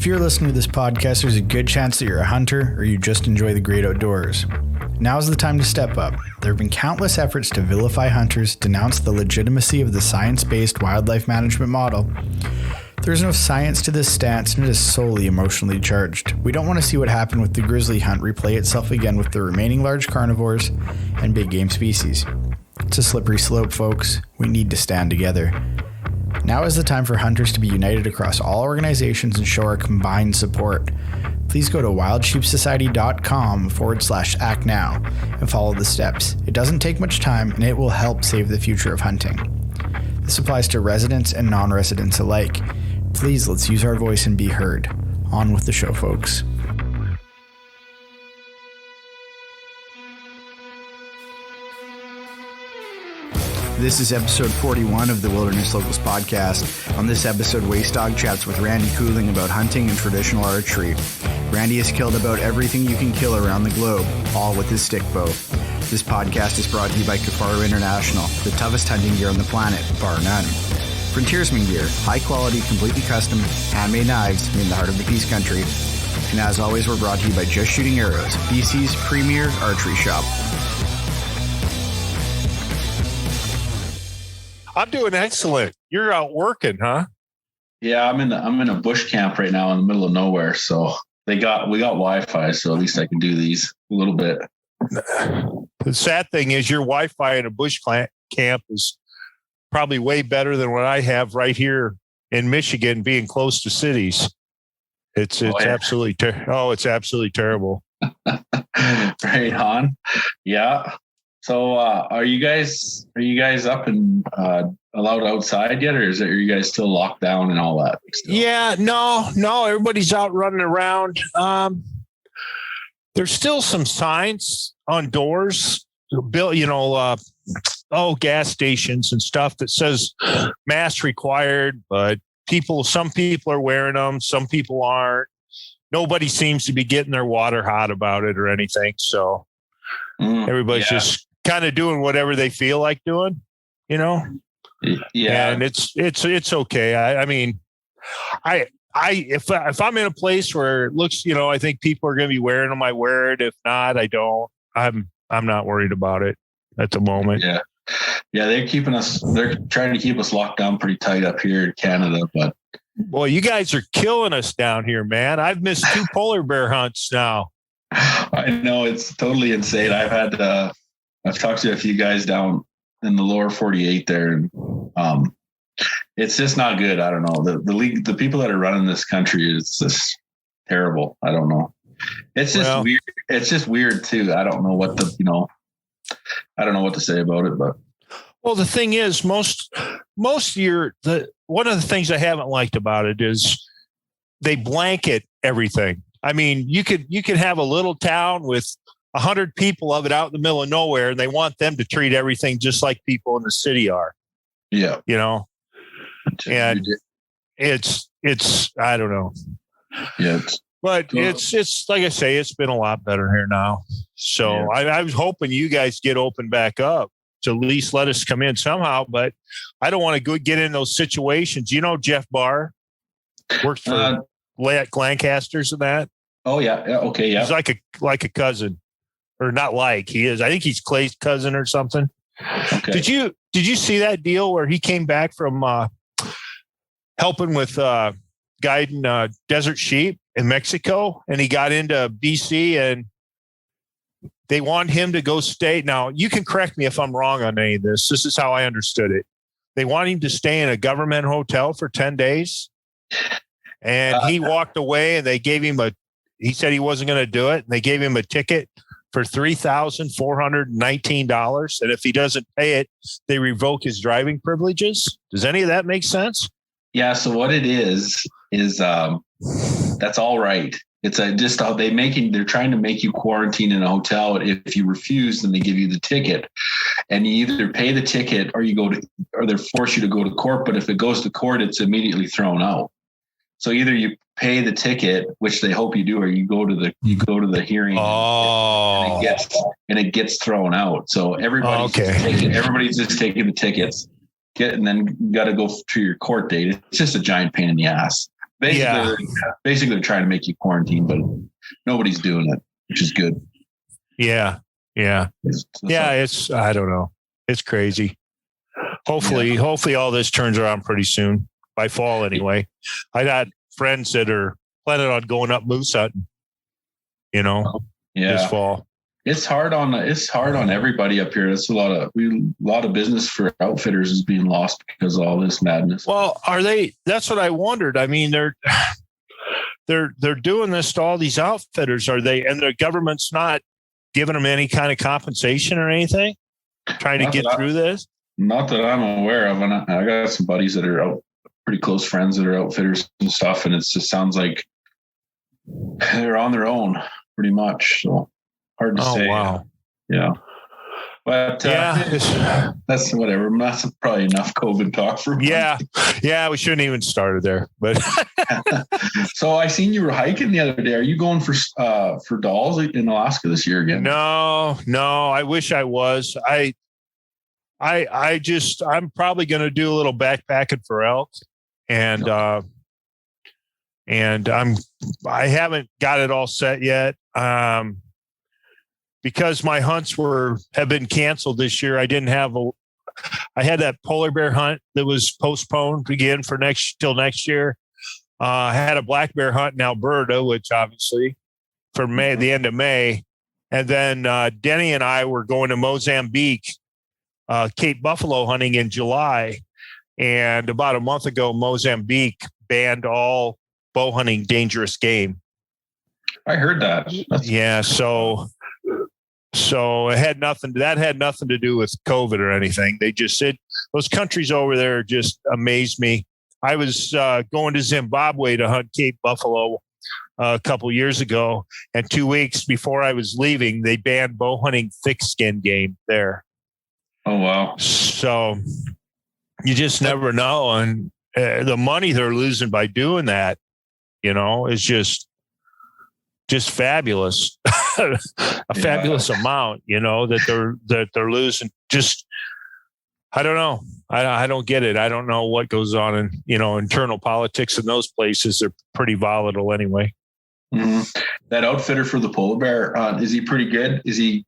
If you're listening to this podcast, there's a good chance that you're a hunter or you just enjoy the great outdoors. Now's the time to step up. There have been countless efforts to vilify hunters, denounce the legitimacy of the science-based wildlife management model. There's no science to this stance, and it is solely emotionally charged. We don't want to see what happened with the grizzly hunt replay itself again with the remaining large carnivores and big game species. It's a slippery slope, folks. We need to stand together. Now is the time for hunters to be united across all organizations and show our combined support. Please go to wildsheepsociety.com/act now and follow the steps. It doesn't take much time, and it will help save the future of hunting. This applies to residents and non-residents alike. Please, let's use our voice and be heard. On with the show, folks. This is episode 41 of the Wilderness Locals podcast. On this episode, Wacedog chats with Randy Cooling about hunting and traditional archery. Randy has killed about everything you can kill around the globe, all with his stick bow. This podcast is brought to you by Kifaru International, the toughest hunting gear on the planet, bar none. Frontiersman gear, high quality, completely custom, handmade knives in the heart of the Peace Country. And as always, we're brought to you by Just Shooting Arrows, BC's premier archery shop. I'm doing excellent. You're out working, huh? Yeah, I'm in a bush camp right now in the middle of nowhere. So we got Wi-Fi, so at least I can do these a little bit. The sad thing is your Wi-Fi in a bush camp is probably way better than what I have right here in Michigan, being close to cities. It's absolutely it's absolutely terrible. Right on. Yeah. So are you guys up and allowed outside yet, or are you guys still locked down and all that stuff? Yeah, no, everybody's out running around. There's still some signs on doors, built, gas stations and stuff that says mask required, but some people are wearing them, some people aren't. Nobody seems to be getting their water hot about it or anything. So everybody's just kind of doing whatever they feel like doing, Yeah. And it's okay. I mean, if I'm in a place where it looks, I think people are going to be wearing them, I wear it. If not, I don't. I'm not worried about it at the moment. Yeah. Yeah. They're trying to keep us locked down pretty tight up here in Canada, but. Boy, you guys are killing us down here, man. I've missed 2 polar bear hunts now. I know, it's totally insane. I've talked to a few guys down in the lower 48 there, and it's just not good. I don't know. The people that are running this country is just terrible. I don't know. It's just weird. It's just weird too. I don't know what to say about it, but. Well, the thing is, one of the things I haven't liked about it is they blanket everything. I mean, you could have a little town with 100 people of it out in the middle of nowhere, and they want them to treat everything just like people in the city are. Yeah. And it's I don't know. Yeah. But it's like I say, it's been a lot better here now. So yeah. I was hoping you guys get open back up to at least let us come in somehow, but I don't want to go get in those situations. Jeff Barr works for Lancasters and that. Oh yeah. Okay. Yeah. He's like a cousin, or not like he is. I think he's Clay's cousin or something. Okay. Did you see that deal where he came back from helping with guiding desert sheep in Mexico, and he got into BC, and they want him to go stay. Now, you can correct me if I'm wrong on any of this. This is how I understood it. They want him to stay in a government hotel for 10 days. And he walked away, and they gave him he said he wasn't going to do it. And they gave him a ticket for $3,419. And if he doesn't pay it, they revoke his driving privileges. Does any of that make sense? Yeah. So what it is that's all right. It's just how they're trying to make you quarantine in a hotel. If you refuse, then they give you the ticket, and you either pay the ticket or they force you to go to court. But if it goes to court, it's immediately thrown out. So either you pay the ticket, which they hope you do, or you go to the hearing, and it gets thrown out. So everybody's just taking the tickets, and then you got to go to your court date. It's just a giant pain in the ass. basically they're trying to make you quarantine, but nobody's doing it, which is good. Yeah. It's I don't know. It's crazy. Hopefully all this turns around pretty soon, by fall anyway. I got friends that are planning on going up moose hunting, this fall. It's hard on everybody up here. It's a lot of business for outfitters is being lost because of all this madness. Well, that's what I wondered. I mean, they're doing this to all these outfitters. And the government's not giving them any kind of compensation or anything, trying to get through this? Not that I'm aware of. And I got some buddies that are out, pretty close friends that are outfitters and stuff. And it just sounds like they're on their own pretty much. So hard to say. Wow. Yeah. But that's whatever. That's probably enough COVID talk for me. Yeah. We shouldn't even started there, but so I seen you were hiking the other day. Are you going for dolls in Alaska this year again? No, I wish I was. I'm probably going to do a little backpacking for elk, and I haven't got it all set yet. Because my hunts have been canceled this year. I had that polar bear hunt that was postponed again for till next year. I had a black bear hunt in Alberta, which obviously for May, the end of May. And then Denny and I were going to Mozambique, Cape Buffalo hunting in July. And about a month ago, Mozambique banned all bow hunting dangerous game. I heard that. So it had nothing to do with COVID or anything. They just said those countries over there just amazed me. I was going to Zimbabwe to hunt Cape Buffalo a couple years ago, and 2 weeks before I was leaving, they banned bow hunting thick skin game there. Oh, wow. So you just never know. And the money they're losing by doing that, is just fabulous. Fabulous amount, that they're losing. Just, I don't know. I don't get it. I don't know what goes on in, internal politics in those places. They're pretty volatile anyway. Mm-hmm. That outfitter for the polar bear, is he pretty good? He's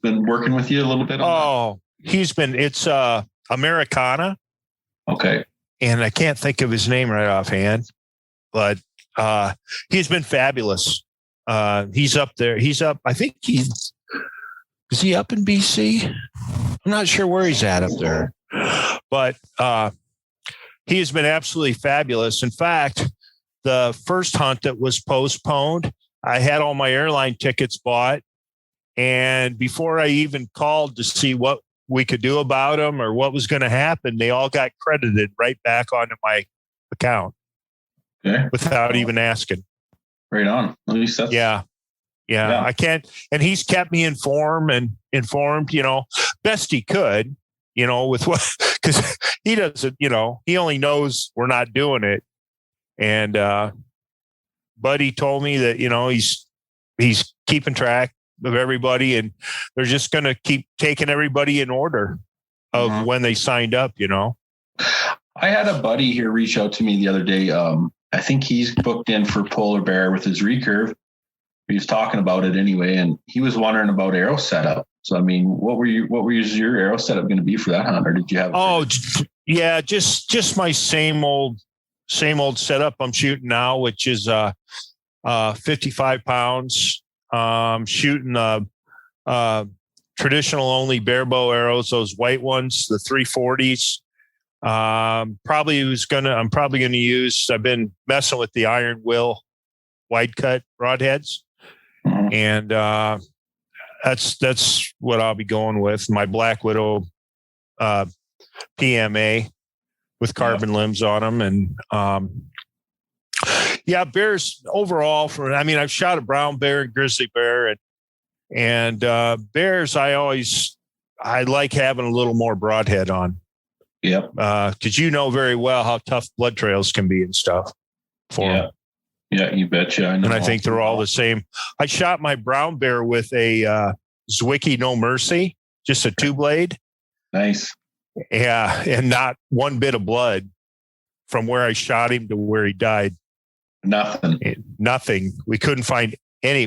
been working with you a little bit on that? It's Americana. Okay. And I can't think of his name right offhand, but he's been fabulous. He's up there. I think is he up in BC? I'm not sure where he's at up there, but he has been absolutely fabulous. In fact, the first hunt that was postponed, I had all my airline tickets bought. And before I even called to see what we could do about them or what was going to happen, they all got credited right back onto my account without even asking. Right on. At least that's yeah. I can't, and he's kept me informed, best he could, with what, because he doesn't, he only knows we're not doing it. And Buddy told me that, he's keeping track of everybody, and they're just going to keep taking everybody in order of when they signed up, I had a buddy here reach out to me the other day. I think he's booked in for polar bear with his recurve. He was talking about it anyway, and he was wondering about arrow setup. So, I mean, what was your arrow setup going to be for that hunt, or did you have? Just my same old setup I'm shooting now, which is 55 pounds. Shooting traditional only bare bow arrows, those white ones, the 340s. I'm probably going to use, I've been messing with the Iron Will wide cut broadheads. And that's what I'll be going with. My Black Widow PMA with carbon limbs on them. And bears overall I've shot a brown bear and grizzly bear, and bears I like having a little more broadhead on. Yep. Because very well how tough blood trails can be and stuff for them. Yeah, you betcha. I know. And I think they're all the same. I shot my brown bear with a Zwickey No Mercy, just a 2-blade. Nice. Yeah, and not one bit of blood from where I shot him to where he died. Nothing. We couldn't find any.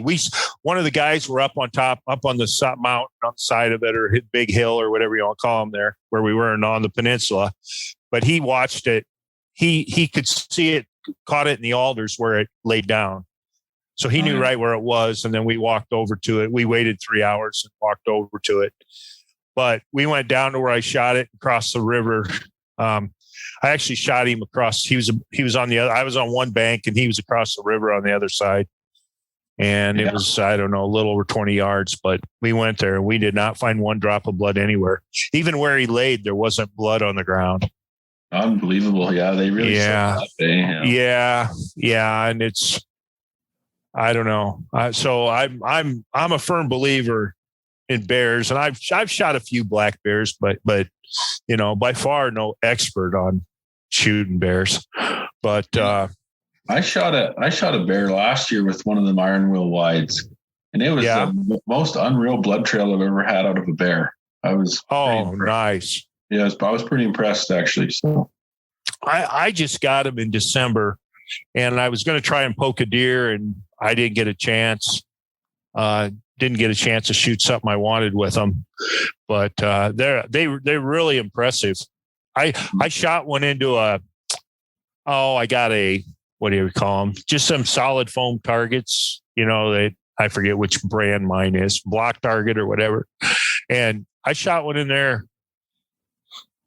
One of the guys were up on top, up on the mountain on the side of it, or big hill, or whatever you want to call them there, where we were on the peninsula. But he watched it. He could see it, caught it in the alders where it laid down. So he knew right where it was. And then we walked over to it. We waited 3 hours and walked over to it. But we went down to where I shot it across the river. I actually shot him across. He was on the other. I was on one bank and he was across the river on the other side. And it was, I don't know, a little over 20 yards. But we went there and we did not find one drop of blood anywhere. Even where he laid, there wasn't blood on the ground. Unbelievable. Yeah, they really yeah. And it's, I don't know. So I'm a firm believer in bears, and I've shot a few black bears, but you know, by far no expert on shooting bears. But I shot a bear last year with one of them iron will wides, and it was the most unreal blood trail I've ever had out of a bear. I was nice. Yeah, I was pretty impressed actually. So I just got him in December, and I was going to try and poke a deer, and I didn't get a chance. Didn't get a chance to shoot something I wanted with them, but they're really impressive. I shot one into I got a, what do you call them? Just some solid foam targets. You know, I forget which brand mine is, Block Target or whatever. And I shot one in there,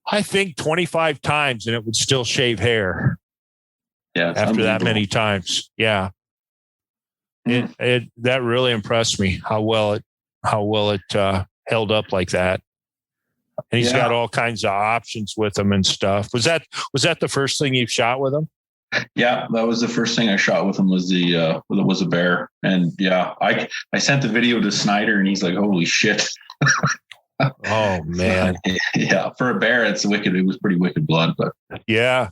I think 25 times, and it would still shave hair. Yeah, after that many times. Yeah. That really impressed me how well it held up like that. And he's got all kinds of options with him and stuff. Was that the first thing you shot with him? Yeah, that was the first thing I shot with him was a bear. And I sent the video to Snyder and he's like, holy shit. Oh man. Yeah. For a bear, it's wicked. It was pretty wicked blood, but yeah.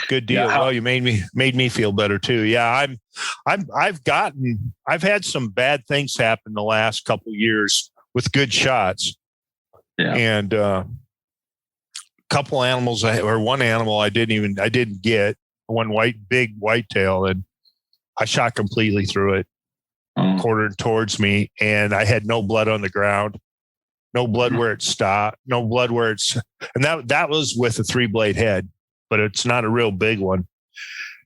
Good deal. Yeah. Well, you made me feel better too. Yeah, I've had some bad things happen the last couple of years with good shots. Yeah. And couple animals or one animal I didn't get, one big whitetail, and I shot completely through it, quartered towards me, and I had no blood on the ground, no blood where it stopped, no blood where and that was with a 3-blade head. But it's not a real big one.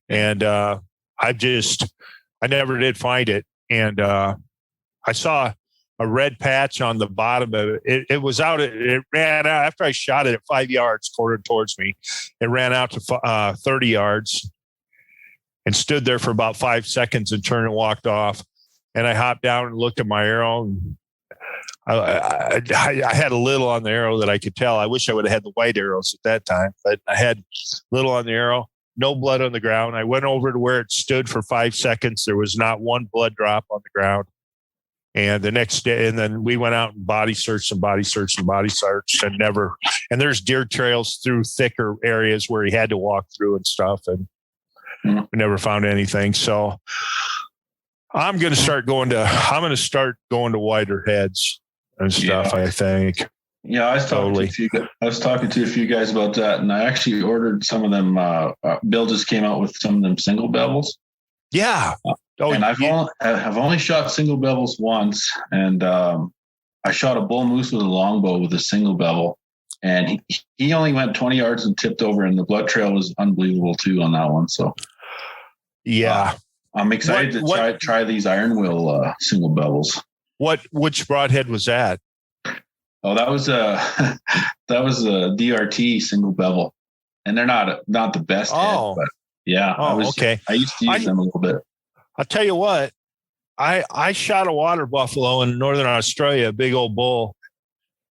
And I never did find it. And I saw a red patch on the bottom of it. It was out. It ran out after I shot it at 5 yards, quartered towards me. It ran out to 30 yards and stood there for about 5 seconds and turned and walked off. And I hopped down and looked at my arrow. And I had a little on the arrow that I could tell. I wish I would have had the white arrows at that time, but I had little on the arrow, no blood on the ground. I went over to where it stood for 5 seconds. There was not one blood drop on the ground. And the next day, and then we went out and body searched and there's deer trails through thicker areas where he had to walk through and stuff. And we never found anything. So I'm going to start going to wider heads and stuff. I think. Yeah, I was talking to a few guys about that, and I actually ordered some of them. Bill just came out with some of them single bevels. Yeah. And I've only shot single bevels once, and I shot a bull moose with a longbow with a single bevel, and he only went 20 yards and tipped over, and the blood trail was unbelievable too on that one. So yeah. I'm excited to try these iron will single bevels. Which broadhead was that? Oh, that was a DRT single bevel, and they're not the best. Oh, head, but yeah. Okay. I used to use them a little bit. I'll tell you what. I shot a water buffalo in northern Australia, a big old bull,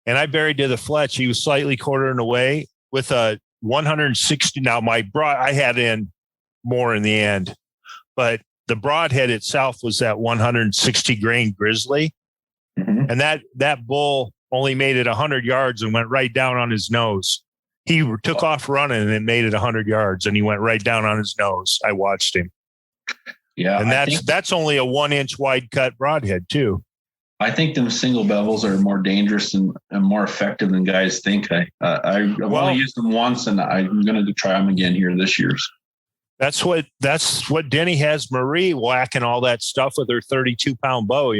and I buried to the fletch. He was slightly quartering away with a 160. Now I had in more in the end, but the broadhead itself was that 160 grain grizzly. Mm-hmm. And that bull only made it 100 yards and went right down on his nose. He took off running and then made it 100 yards and he went right down on his nose. I watched him. Yeah. And that's only a 1-inch wide cut broadhead too. I think them single bevels are more dangerous and more effective than guys think. I've only used them once and I'm going to try them again here this year. That's what Denny has Marie whacking all that stuff with her 32-pound bow,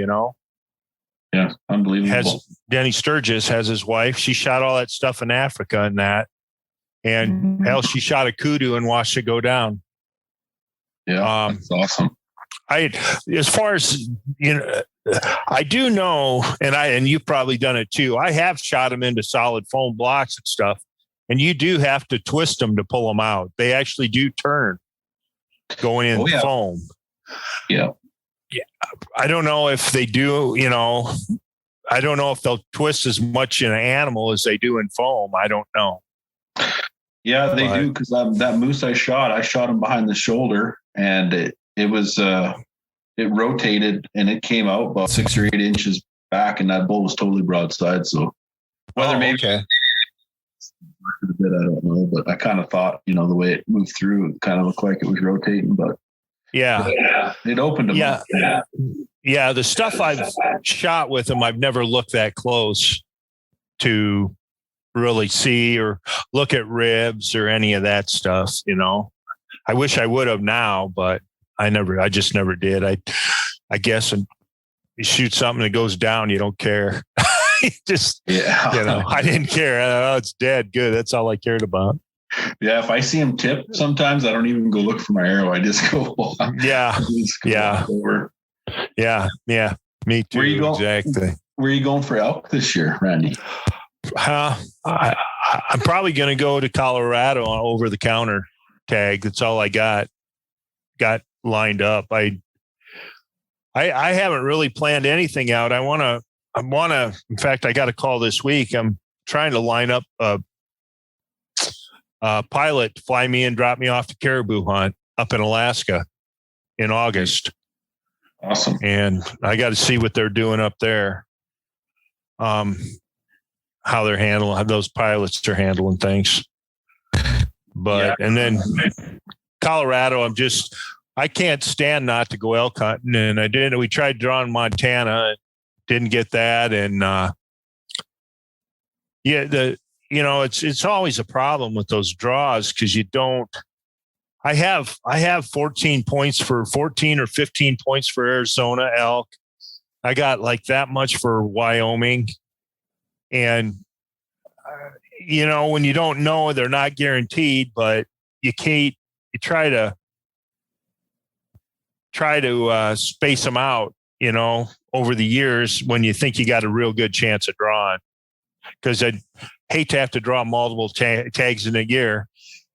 Yeah, unbelievable. Denny Sturgis has his wife. She shot all that stuff in Africa and that. And hell, she shot a kudu and watched it go down. Yeah, that's awesome. As far as, I do know, and you've probably done it too. I have shot them into solid foam blocks and stuff. And you do have to twist them to pull them out. They actually do turn going in foam. Yeah. Yeah. I don't know if they do, I don't know if they'll twist as much in an animal as they do in foam. I don't know. Yeah, they do. Cause that moose I shot him behind the shoulder, and it was, it rotated and it came out about 6 or 8 inches back, and that bull was totally broadside. So whether maybe a bit, I don't know, but I kind of thought, the way it moved through, it kind of looked like it was rotating, but yeah, it opened them up. Yeah. The stuff I've shot with them, I've never looked that close to really see or look at ribs or any of that stuff. I wish I would have now, but I just never did. I guess when you shoot something that goes down, you don't care. I didn't care. Oh, it's dead. Good. That's all I cared about. Yeah. If I see him tip, sometimes I don't even go look for my arrow. I just go. Over. Yeah. Me too. Exactly. Where are you going for elk this year, Randy? I'm probably going to go to Colorado on over the counter tag. That's all I got lined up. I haven't really planned anything out. I want to, in fact, I got a call this week. I'm trying to line up a pilot to fly me and drop me off to caribou hunt up in Alaska in August. Awesome. And I got to see what they're doing up there. How they're handling, how those pilots are handling things. But, and then Colorado, I can't stand not to go elk hunting. And we tried drawing Montana, didn't get that. And, it's always a problem with those draws, because I have 14 or 15 points for Arizona elk. I got like that much for Wyoming. And, when you don't know, they're not guaranteed, but you try to space them out, over the years when you think you got a real good chance of drawing. Because I'd hate to have to draw multiple tags in a year,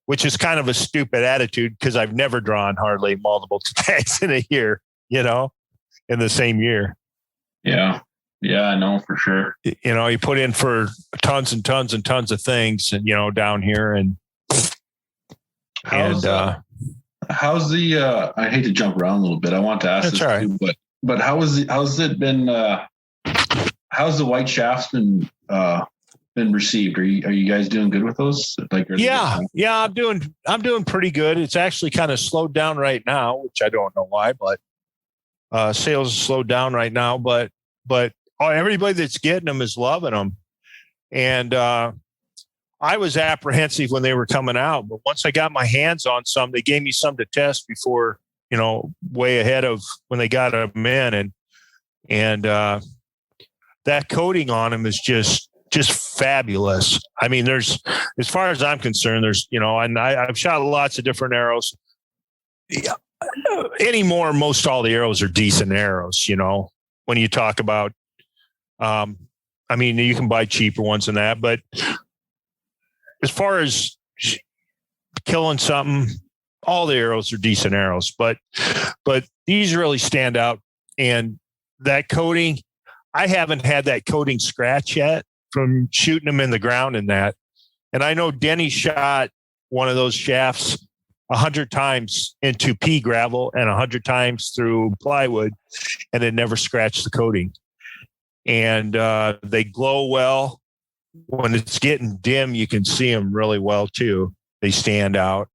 which is kind of a stupid attitude, because I've never drawn hardly multiple tags in a year, in the same year. Yeah. Yeah, I know for sure. You put in for tons and tons and tons of things, and down here, and how's the I hate to jump around a little bit. I want to ask this too, but how's it been? How's the white shafts been received? Are you guys doing good with those? I'm doing pretty good. It's actually kind of slowed down right now, which I don't know why, but sales slowed down right now, but everybody that's getting them is loving them. And I was apprehensive when they were coming out, but once I got my hands on some, they gave me some to test before, way ahead of when they got them in. And that coating on them is just fabulous. I mean, as far as I'm concerned, and I've shot lots of different arrows. Anymore, most all the arrows are decent arrows, when you talk about, you can buy cheaper ones than that, but as far as killing something, all the arrows are decent arrows, but these really stand out. And that coating, I haven't had that coating scratch yet from shooting them in the ground in that. And I know Denny shot one of those shafts 100 times into pea gravel and 100 times through plywood, and it never scratched the coating. And they glow well. When it's getting dim, you can see them really well too. They stand out.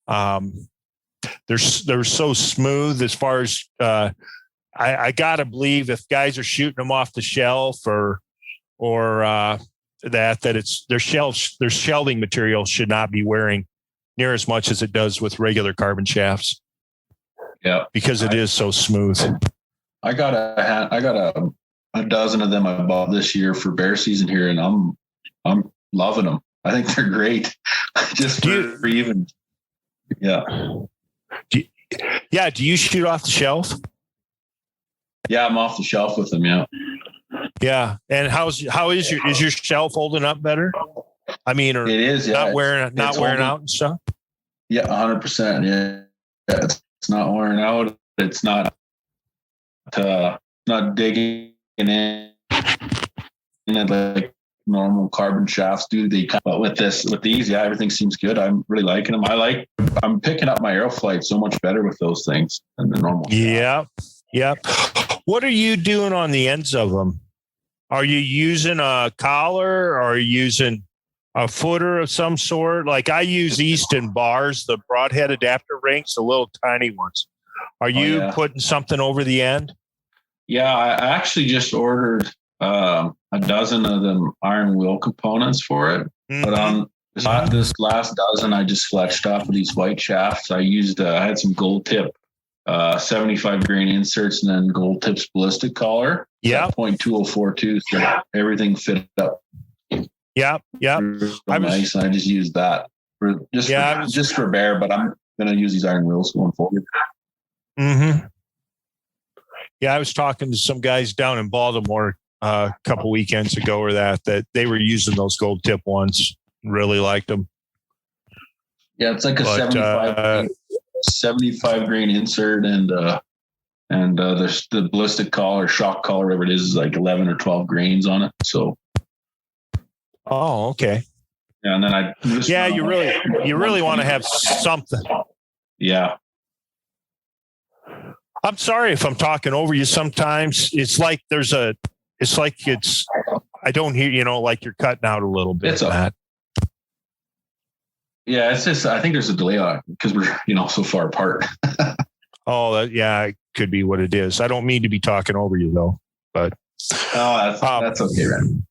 They're so smooth as far as I gotta believe if guys are shooting them off the shelf or that it's their shelving material should not be wearing near as much as it does with regular carbon shafts. Yeah, because it is so smooth. I got a dozen of them I bought this year for bear season here, and I'm loving them. I think they're great. Just for even. Yeah. Do you shoot off the shelf? Yeah, I'm off the shelf with them. Yeah. Yeah. And how is your shelf holding up better? I mean, or it is. Yeah, not wearing out and stuff. Yeah, 100%. Yeah, it's not wearing out. It's not digging in like normal carbon shafts do. But with these, yeah, everything seems good. I'm really liking them. I'm picking up my Aeroflight so much better with those things than the normal. Yeah. Yeah. What are you doing on the ends of them? Are you using a collar or are you using a footer of some sort? Like I use Easton bars, the broadhead adapter rings, the little tiny ones. Are you putting something over the end? Yeah, I actually just ordered a dozen of them iron wheel components for it. Mm-hmm. But this last dozen, I just fletched off of these white shafts. I had some gold tip 75 grain inserts and then gold tips ballistic collar. Yeah. 0.2042. So everything fit up. Yeah. Yeah. Nice. And I just used that for bear, but I'm going to use these iron wheels going forward. Mm-hmm. Yeah. I was talking to some guys down in Baltimore a couple weekends ago or that they were using those gold tip ones. Really liked them. Yeah. It's like a 75 grain insert and the ballistic collar, shock collar, whatever it is like 11 or 12 grains on it. So. Oh, okay. Yeah, and then you really want to have something. Yeah. I'm sorry if I'm talking over you. Sometimes it's like I don't hear, like you're cutting out a little bit. Matt. Yeah, it's just, I think there's a delay on it because we're, so far apart. It could be what it is. I don't mean to be talking over you though, but. Oh, that's okay, Rand.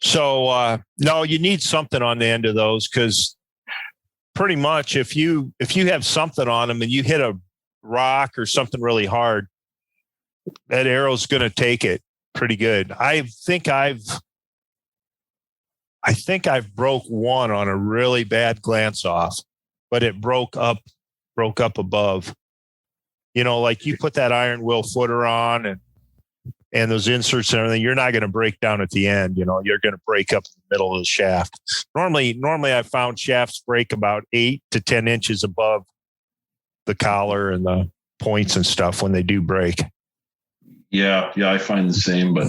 So, no, you need something on the end of those because pretty much if you have something on them and you hit a rock or something really hard, that arrow's going to take it pretty good. I think I've broke one on a really bad glance off, but it broke up above. Like you put that iron wheel footer on and those inserts and everything, you're not going to break down at the end. You're going to break up in the middle of the shaft. Normally I found shafts break about 8 to 10 inches above the collar and the points and stuff when they do break. Yeah, I find the same, but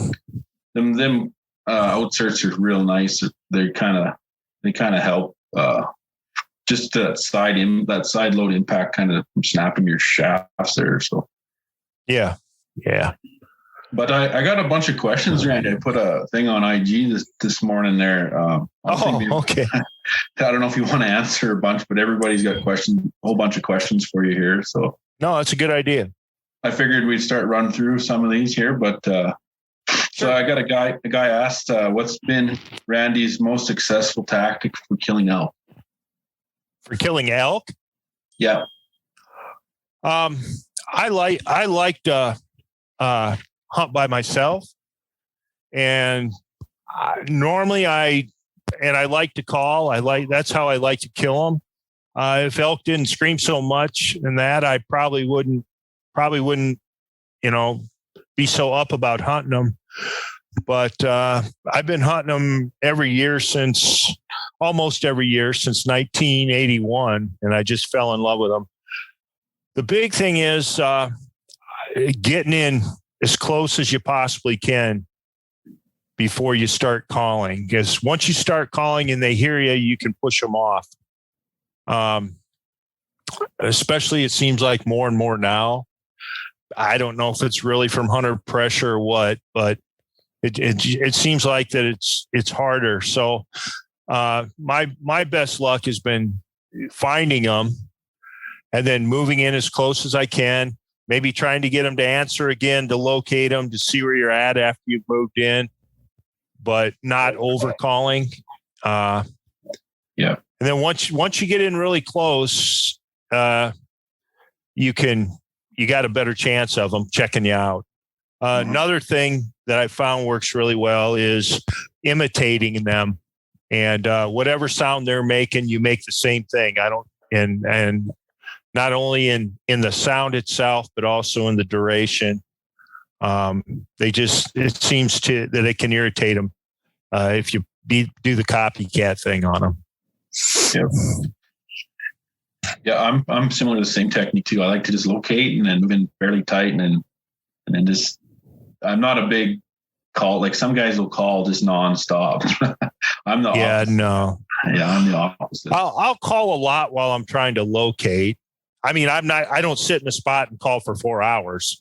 them outserts are real nice. They kind of help just that side load impact kind of snapping your shafts there. So yeah. But I got a bunch of questions, Randy. I put a thing on IG this morning there. Okay. I don't know if you want to answer a bunch, but everybody's got questions, a whole bunch of questions for you here. So no, that's a good idea. I figured we'd start running through some of these here, but so I got a guy asked, what's been Randy's most successful tactic for killing elk? For killing elk? Yeah. I liked hunt by myself, and normally I like to call. That's how I like to kill them. If elk didn't scream so much and that, I probably wouldn't, be so up about hunting them. But I've been hunting them almost every year since 1981, and I just fell in love with them. The big thing is getting in as close as you possibly can before you start calling. Because once you start calling and they hear you, you can push them off. Especially, it seems like more and more now. I don't know if it's really from hunter pressure or what, but it seems like that it's harder. So my best luck has been finding them and then moving in as close as I can. Maybe trying to get them to answer again, to locate them, to see where you're at after you've moved in, but not over calling. Yeah. And then once you get in really close, you got a better chance of them checking you out. Another thing that I found works really well is imitating them, and whatever sound they're making, you make the same thing. And not only in the sound itself, but also in the duration. It seems that it can irritate them if you do the copycat thing on them. Yeah. Yeah, I'm similar to the same technique too. I like to just locate and then move in fairly tight and then just. I'm not a big call. Like some guys will call just nonstop. I'm the opposite. No. Yeah, I'm the opposite. I'll call a lot while I'm trying to locate. I mean, I don't sit in a spot and call for 4 hours.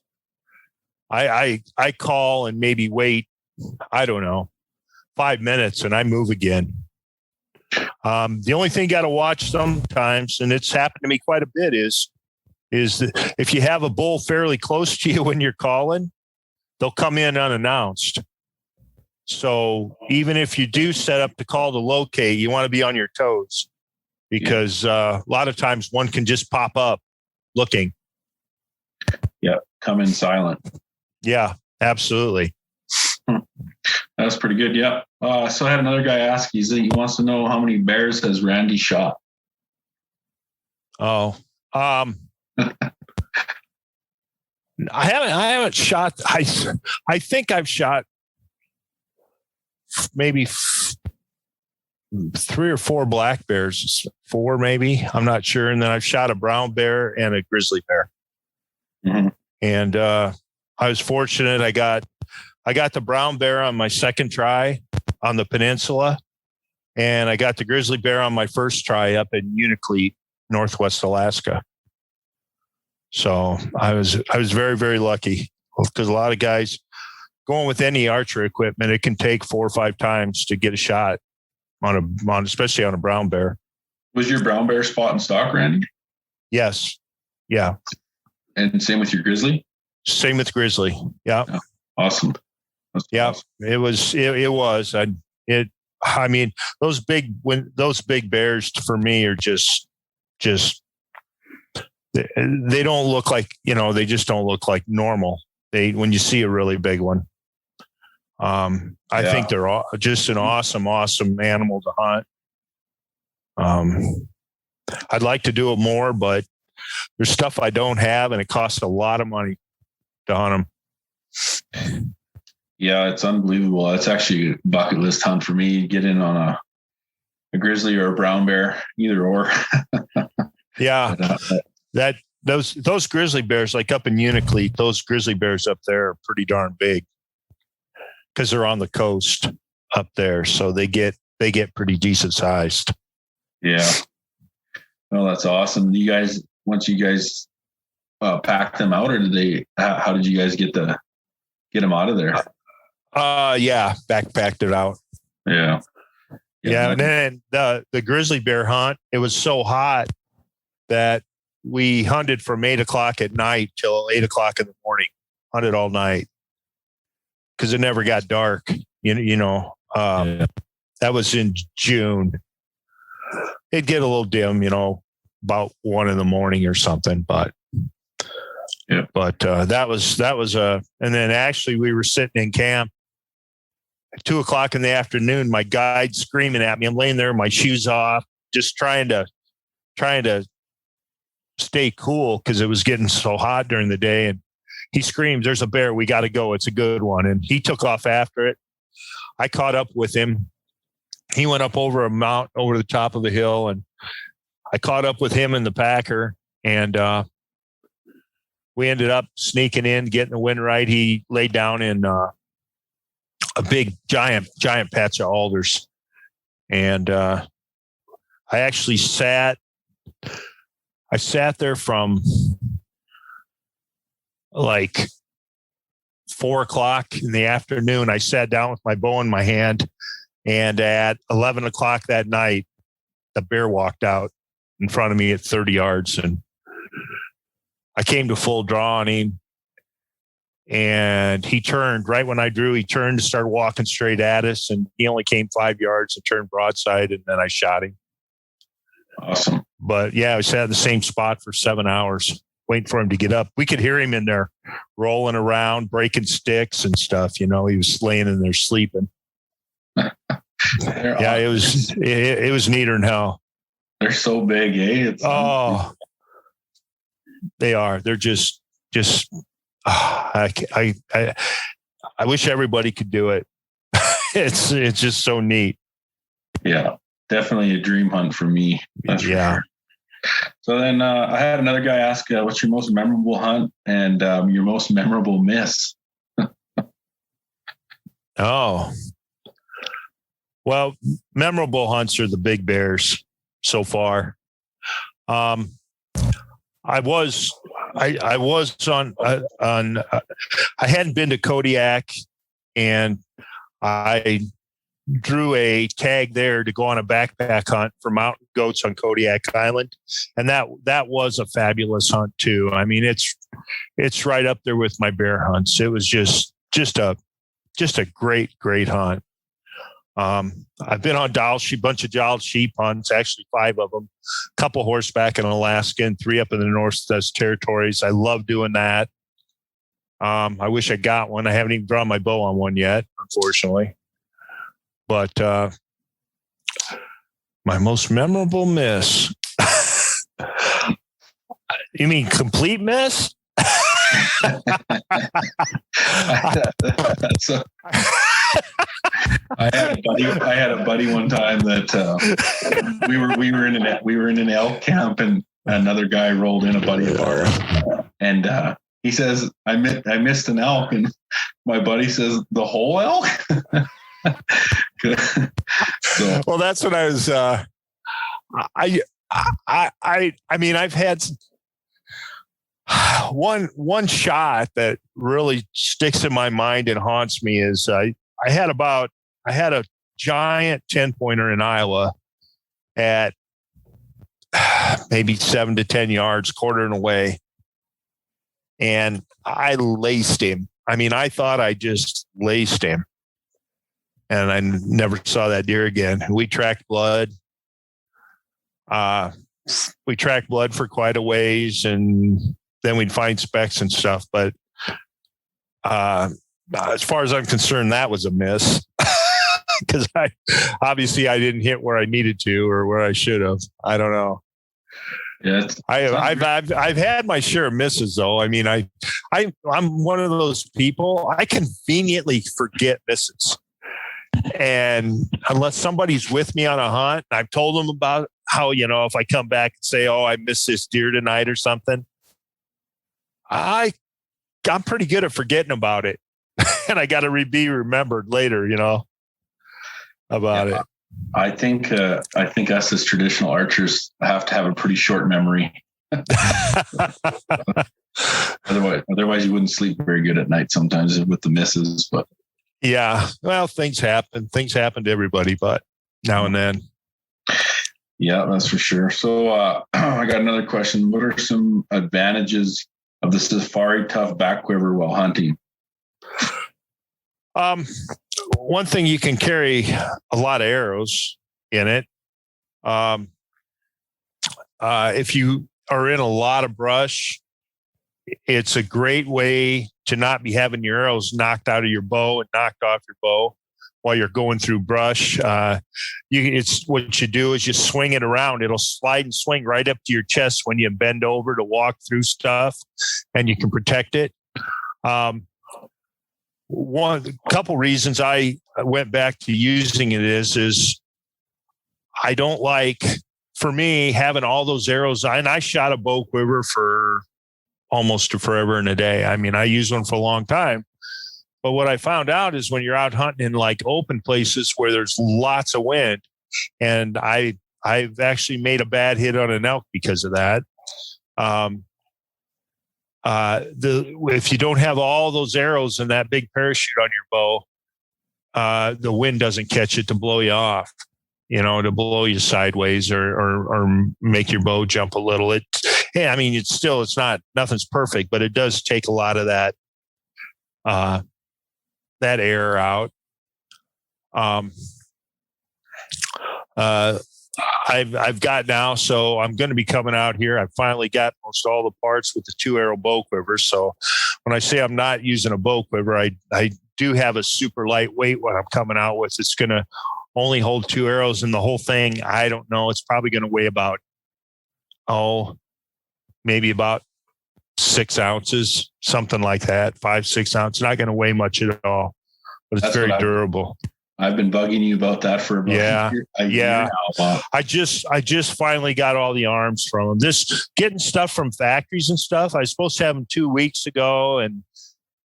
I call and maybe wait, I don't know, 5 minutes and I move again. The only thing you got to watch sometimes, and it's happened to me quite a bit, is that if you have a bull fairly close to you when you're calling, they'll come in unannounced. So even if you do set up to call to locate, you want to be on your toes because a lot of times one can just pop up looking. Yeah, come in silent. Yeah, absolutely. That's pretty good. Yeah. So I had another guy ask, he wants to know how many bears has Randy shot? Oh, I haven't shot. I think I've shot maybe 3 or 4 black bears, 4 maybe. I'm not sure. And then I've shot a brown bear and a grizzly bear. Mm-hmm. And I was fortunate. I got the brown bear on my second try on the peninsula, and I got the grizzly bear on my first try up in Unalakleet, Northwest Alaska. So I was very, very lucky because a lot of guys going with any archery equipment, it can take 4 or 5 times to get a shot especially on a brown bear. Was your brown bear spot in stock, Randy? Yes. Yeah. And same with your grizzly? Same with grizzly. Yeah. Oh, awesome. Yeah. Awesome. It was. I mean, those big bears for me are just they don't look like, they just don't look like normal. When you see a really big one, I think they're just an awesome animal to hunt. I'd like to do it more, but there's stuff I don't have and it costs a lot of money to hunt them. Yeah, it's unbelievable. It's actually a bucket list hunt for me. Get in on a grizzly or a brown bear, either or. Yeah. But, those grizzly bears, like up in Unalakleet, those grizzly bears up there are pretty darn big because they're on the coast up there. So they get pretty decent sized. Yeah. Well, that's awesome. Once you guys pack them out, or how did you guys get them out of there? Yeah. Backpacked it out. Yeah. Yeah. And then the grizzly bear hunt, it was so hot that we hunted from 8:00 at night till 8:00 in the morning, hunted all night because it never got dark. That was in June. It'd get a little dim, about 1 in the morning or something, but yeah, that was and then actually we were sitting in camp at 2:00 in the afternoon, my guide screaming at me. I'm laying there, my shoes off, just trying to stay cool because it was getting so hot during the day. And he screams, "There's a bear. We got to go. It's a good one." And he took off after it. I caught up with him. He went up over a mountain, over the top of the hill, and I caught up with him in the packer. And we ended up sneaking in, getting the wind right. He laid down in a big, giant patch of alders. And I actually sat there from like 4:00 in the afternoon. I sat down with my bow in my hand, and at 11:00 that night, the bear walked out in front of me at 30 yards, and I came to full draw on him. And he turned right when I drew. He turned to start walking straight at us, and he only came 5 yards and turned broadside, and then I shot him. Awesome. But yeah, I sat in the same spot for 7 hours waiting for him to get up. We could hear him in there rolling around, breaking sticks and stuff. He was laying in there sleeping. Yeah, it was neater than hell. They're so big, eh? They are. They're just. I wish everybody could do it. It's just so neat. Yeah, definitely a dream hunt for me. That's for sure. So then I had another guy ask, what's your most memorable hunt and your most memorable miss? Oh, well, memorable hunts are the big bears so far. I was on I hadn't been to Kodiak, and I drew a tag there to go on a backpack hunt for mountain goats on Kodiak Island. And that was a fabulous hunt too. I mean, it's right up there with my bear hunts. It was just a great hunt. I've been on bunch of dialed sheep hunts, actually 5 of them, a couple horseback in Alaska and 3 up in the Northwest Territories. I love doing that. I wish I got one. I haven't even drawn my bow on one yet, unfortunately. But my most memorable miss. You mean complete miss? So, I had a buddy one time that we were in an elk camp, and another guy rolled in, a buddy of ours, and he says, I missed an elk, and my buddy says, the whole elk. So, well, that's what I was. I mean, I've had one shot that really sticks in my mind and haunts me is I had a giant 10-pointer in Iowa at maybe 7 to 10 yards, quartering away, and I laced him. I mean, I thought I just laced him. And I never saw that deer again. We tracked blood. We tracked blood for quite a ways, and then we'd find specks and stuff. But as far as I'm concerned, that was a miss because I didn't hit where I needed to or where I should have. I don't know. Yeah, I've had my share of misses though. I mean, I'm one of those people. I conveniently forget misses. And unless somebody's with me on a hunt, I've told them about how, if I come back and say, oh, I missed this deer tonight or something, I'm pretty good at forgetting about it. And I got to be remembered later, about it. I think us as traditional archers have to have a pretty short memory. Otherwise you wouldn't sleep very good at night sometimes with the misses, but yeah, well, things happen. Things happen to everybody, but now and then. Yeah, that's for sure. So I got another question. What are some advantages of the Safari Tough back quiver while hunting? One thing, you can carry a lot of arrows in it. If you are in a lot of brush, it's a great way to not be having your arrows knocked out of your bow and knocked off your bow while you're going through brush. It's what you do is you swing it around. It'll slide and swing right up to your chest when you bend over to walk through stuff, and you can protect it. Couple reasons I went back to using it is I don't like, for me, having all those arrows. And I shot a bow quiver for almost forever and a day. I mean, I used one for a long time. But what I found out is when you're out hunting in like open places where there's lots of wind, and I've actually made a bad hit on an elk because of that. If you don't have all those arrows and that big parachute on your bow, the wind doesn't catch it to blow you off, to blow you sideways or make your bow jump a little. It's not, nothing's perfect, but it does take a lot of that air out. I've got now, so I'm going to be coming out here. I've finally got most all the parts with the 2-arrow bow quiver. So when I say I'm not using a bow quiver, I do have a super lightweight one I'm coming out with. It's going to only hold 2 arrows, and the whole thing, I don't know. It's probably going to weigh about, maybe about 6 ounces, something like that, 5-6 ounces. Not going to weigh much at all, but it's very durable. I've been bugging you about that for about a year now. I just finally got all the arms from them. This getting stuff from factories and stuff. I was supposed to have them 2 weeks ago, and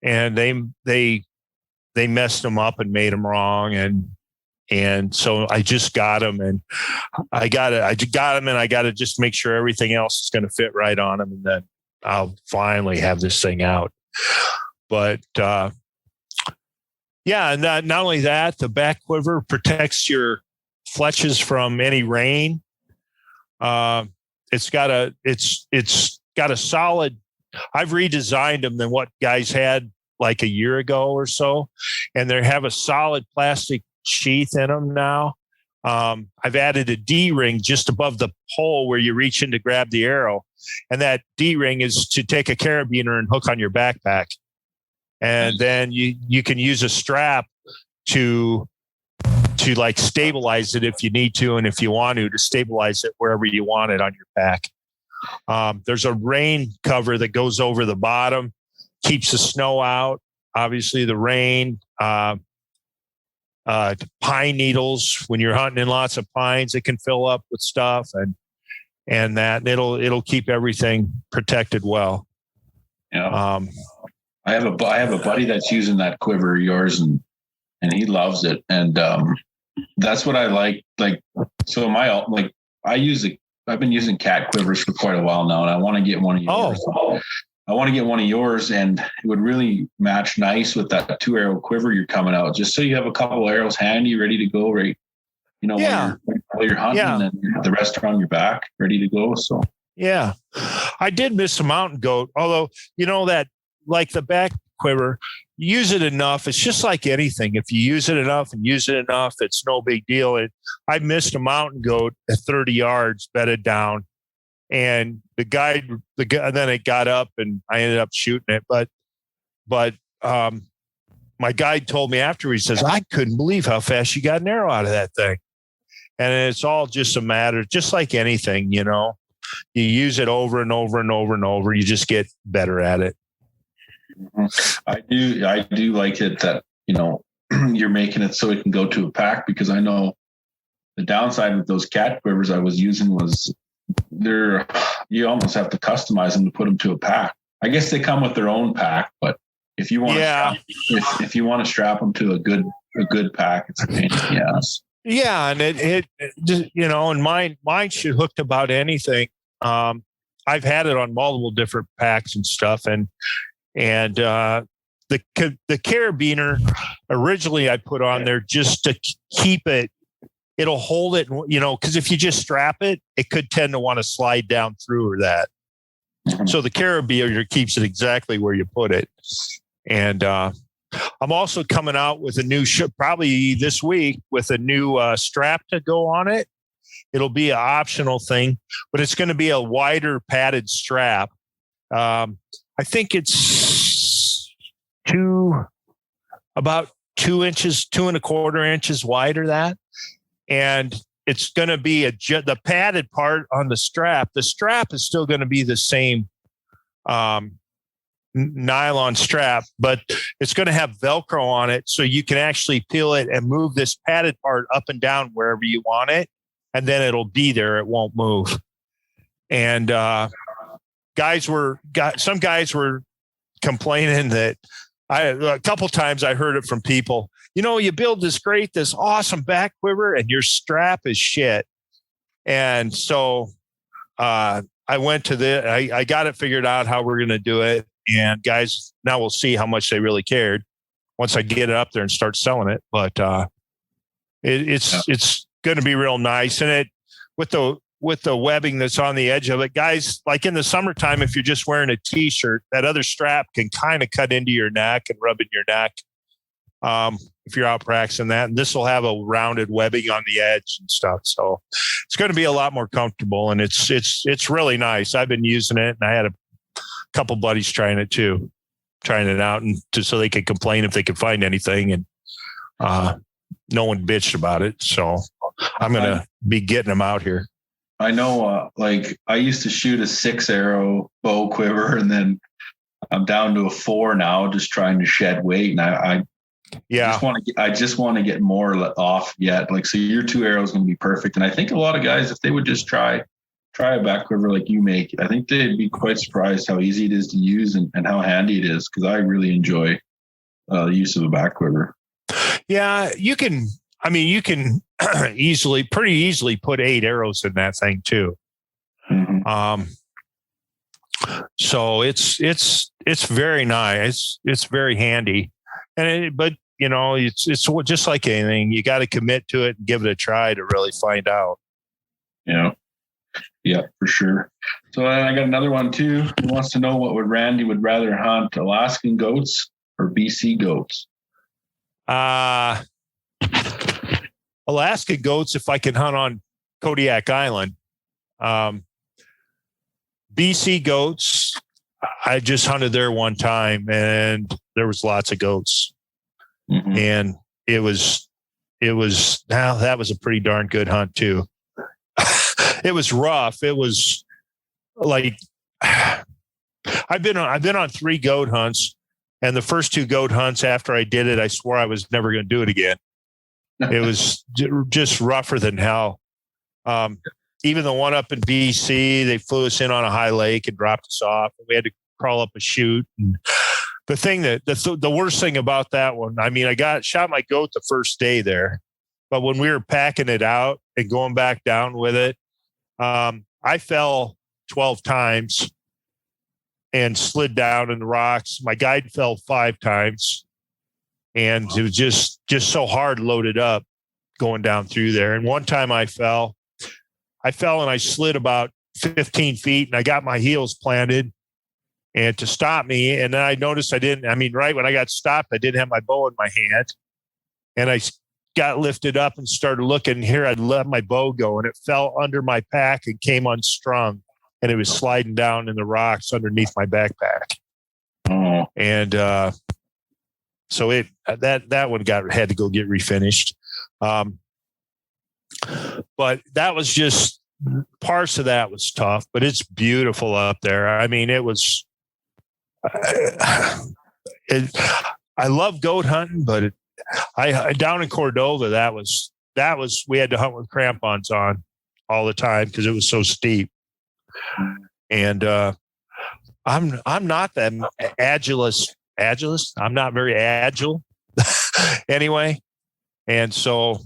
they messed them up and made them wrong, and so I just got them, and I got them, and I got to just make sure everything else is going to fit right on them, and then I'll finally have this thing out. But and not only that, the back quiver protects your fletches from any rain. It's got a solid. I've redesigned them than what guys had like a year ago or so, and they have a solid plastic sheath in them now. I've added a D-ring just above the hole where you reach in to grab the arrow, and that D-ring is to take a carabiner and hook on your backpack. And then you can use a strap to like stabilize it if you need to, and if you want to stabilize it wherever you want it on your pack. There's a rain cover that goes over the bottom, keeps the snow out. Obviously, the rain, pine needles. When you're hunting in lots of pines, it can fill up with stuff, and that it'll keep everything protected well. Yeah. I have a buddy that's using that quiver of yours, and he loves it. And that's what I like. So I've been using cat quivers for quite a while now, and I want to get one of yours. I want to get one of yours, and it would really match nice with that 2-arrow quiver you're coming out, just so you have a couple arrows handy, ready to go, right? While you're hunting, and the rest are on your back, ready to go. So yeah, I did miss a mountain goat, although that. Like the back quiver, use it enough. It's just like anything. If you use it enough, it's no big deal. I missed a mountain goat at 30 yards bedded down, and the guy, and then it got up and I ended up shooting it. But my guide told me after, he says, I couldn't believe how fast you got an arrow out of that thing. And it's all just a matter, just like anything, you use it over and over and over and over. You just get better at it. I do like it that you're making it so it can go to a pack, because I know the downside with those cat quivers I was using was you almost have to customize them to put them to a pack. I guess they come with their own pack, but if you want if you want to strap them to a good pack, it's a pain in the ass. Yeah, and it just, and mine should hook to about anything. I've had it on multiple different packs and stuff, and the carabiner originally I put on there just to keep it'll hold it, because if you just strap it, it could tend to want to slide down through or that. Mm-hmm. So the carabiner keeps it exactly where you put it. And I'm also coming out with a new probably this week with a new strap to go on it. It'll be an optional thing, but it's going to be a wider padded strap. I think it's about 2 inches, 2.25 inches wider, and it's going to be the padded part on the strap. The strap is still going to be the same nylon strap, but it's going to have Velcro on it, so you can actually peel it and move this padded part up and down wherever you want it, and then it'll be there. It won't move. And some guys were complaining that a couple times I heard it from people, you build this awesome back quiver and your strap is shit. And so I went to I got it figured out how we're going to do it. And guys, now we'll see how much they really cared once I get it up there and start selling it. But it's going to be real nice. And it with the webbing that's on the edge of it, guys, like in the summertime, if you're just wearing a t-shirt, that other strap can kind of cut into your neck and rub in your neck. if you're out practicing that. And this will have a rounded webbing on the edge and stuff. So it's going to be a lot more comfortable, and it's really nice. I've been using it, and I had a couple buddies trying it out, and just so they could complain if they could find anything, and no one bitched about it. So I'm going to be getting them out here. I know, like I used to shoot a 6-arrow bow quiver, and then I'm down to a 4 now, just trying to shed weight. And I just want to get more off yet. Like, so your 2 arrows going to be perfect. And I think a lot of guys, if they would just try a back quiver like you make, I think they'd be quite surprised how easy it is to use and how handy it is. Cause I really enjoy the use of a back quiver. Yeah, you can pretty easily put 8 arrows in that thing too. Mm-hmm. So it's very nice. It's very handy, but you know, it's just like anything. You got to commit to it and give it a try to really find out. Yeah, for sure. So I got another one too. He wants to know what Randy would rather hunt, Alaskan goats or BC goats? Alaska goats if I can hunt on Kodiak Island. BC goats, I just hunted there one time, and there was lots of goats. Mm-hmm. And that was a pretty darn good hunt too. It was rough. It was like I've been on 3 goat hunts, and the first 2 goat hunts after I did it, I swore I was never going to do it again. It was just rougher than hell. Even the one up in BC, they flew us in on a high lake and dropped us off. We had to crawl up a chute. And the worst thing about that one, I mean, I shot my goat the first day there, but when we were packing it out and going back down with it, I fell 12 times and slid down in the rocks. My guide fell 5 times, and it was just so hard loaded up going down through there. And one time I fell and I slid about 15 feet, and I got my heels planted and to stop me. And then I noticed right when I got stopped, I didn't have my bow in my hand, and I got lifted up and started looking here. I'd let my bow go, and it fell under my pack and came unstrung, and it was sliding down in the rocks underneath my backpack. Oh. And, so that one had to go get refinished. But that was just parts of that was tough, but it's beautiful up there. I mean, I love goat hunting, but I down in Cordova, that was we had to hunt with crampons on all the time because it was so steep. And I'm not that agilist. I'm not very agile anyway. And so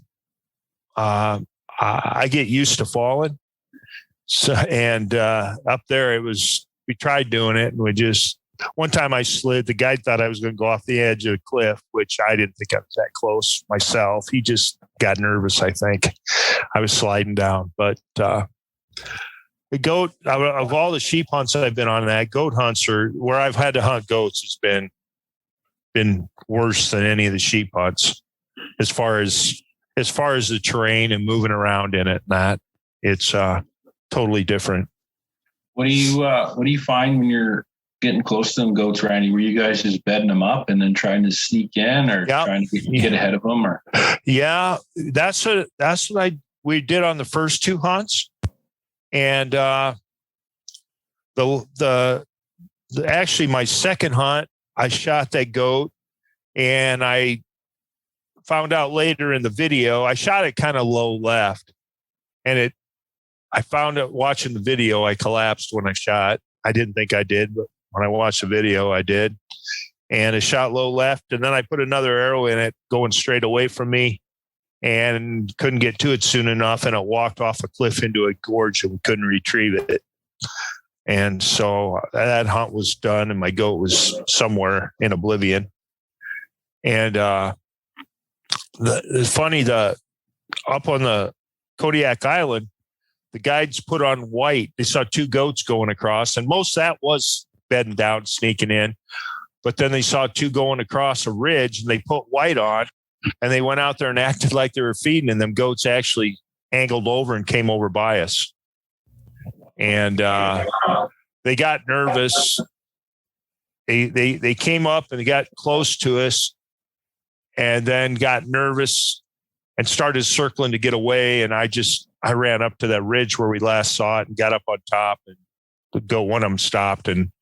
I get used to falling. So, and up there we tried doing it, and one time I slid. The guy thought I was going to go off the edge of a cliff, which I didn't think I was that close myself. He just got nervous. I think I was sliding down, but the goat, of all the sheep hunts I've been on, that goat hunts are where I've had to hunt goats has been worse than any of the sheep hunts as far as the terrain and moving around in it. And that it's totally different. What do you find when you're getting close to them goats, Randy? Were you guys just bedding them up and then trying to sneak in, or trying to get ahead of them? Or that's what we did on the first 2 hunts. And actually my second hunt, I shot that goat, and I found out later in the video, I shot it kind of low left, and I found out watching the video, I collapsed when I shot. I didn't think I did, but when I watched the video, I did. And it shot low left, and then I put another arrow in it going straight away from me, and couldn't get to it soon enough, and it walked off a cliff into a gorge, and we couldn't retrieve it. And so that hunt was done, and my goat was somewhere in oblivion. And it's funny, up on the Kodiak Island, the guides put on white. They saw 2 goats going across, and most of that was bedding down, sneaking in. but then they saw two going across a ridge and they put white on and they went out there and acted like they were feeding, and them goats actually angled over and came over by us. And they got nervous. They came up and they got close to us and then got nervous and started circling to get away. And I ran up to that ridge where we last saw it and got up on top, and one of them stopped, and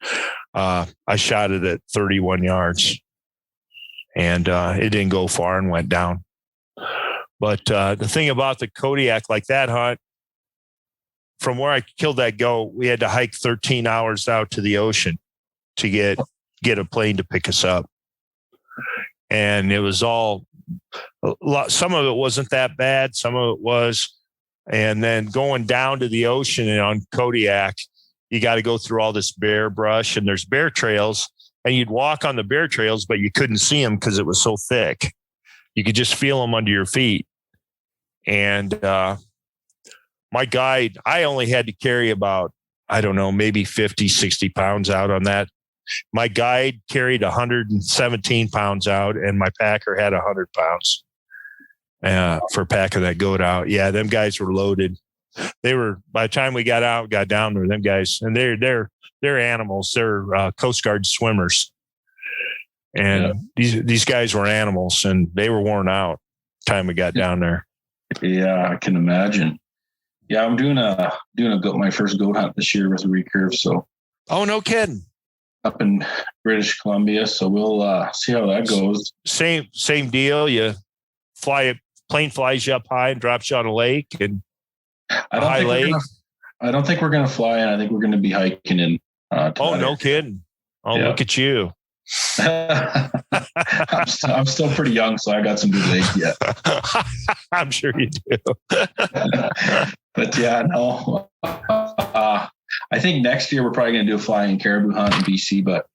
I shot it at 31 yards, and it didn't go far and went down. But the thing about the Kodiak, like that hunt, from where I killed that goat, we had to hike 13 hours out to the ocean to get a plane to pick us up. And it was all a lot. Some of it wasn't that bad. Some of it was. And then going down to the ocean and on Kodiak, you got to go through all this bear brush, and there's bear trails, and you'd walk on the bear trails, but you couldn't see them because it was so thick. You could just feel them under your feet. And my guide, I only had to carry about, I don't know, maybe 50, 60 pounds out on that. My guide carried 117 pounds out, and my packer had 100 pounds for packing that goat out. Yeah, them guys were loaded. They were, by the time we got down there, them guys, and they're animals. They're Coast Guard swimmers. And these guys were animals, and they were worn out time we got down there. Yeah, I can imagine. Yeah, I'm doing my first goat hunt this year with a recurve. So, oh, no kidding. Up in British Columbia, so we'll see how that goes. Same deal. You plane flies you up high and drops you on a lake, and I don't think we're gonna fly in. I think we're gonna be hiking in. Oh, no kidding. Oh, yeah. Look at you. I'm still pretty young, so I got some good legs yet. I'm sure you do. But yeah, no. I think next year we're probably going to do a flying caribou hunt in BC, but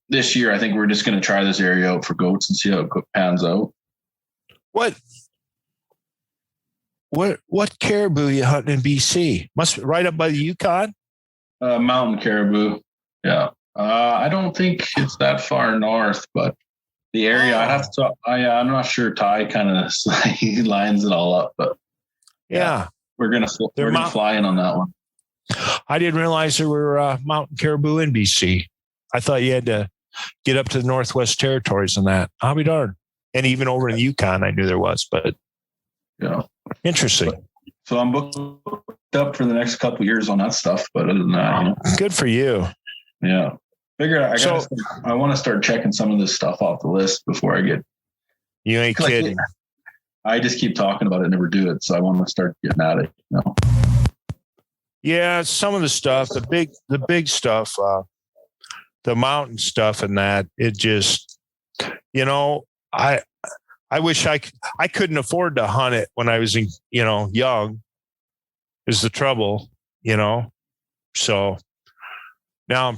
this year I think we're just going to try this area out for goats and see how it pans out. What caribou you hunting in BC? Must be right up by the Yukon? Mountain caribou. Yeah. I don't think it's that far north, but the area I'm not sure. Ty kind of lines it all up, but yeah, we're going to fly in on that one. I didn't realize there were mountain caribou in BC. I thought you had to get up to the Northwest Territories and that. I'll be darned. And even over in the Yukon, I knew there was, but yeah, interesting. So I'm booked up for the next couple of years on that stuff. But other than that, good for you. Yeah, I want to start checking some of this stuff off the list before I get. You ain't kidding. I just keep talking about it, never do it. So I want to start getting at it. Yeah, some of the stuff, the big stuff, the mountain stuff, and that it just, I wish I couldn't afford to hunt it when I was young. Is the trouble, So now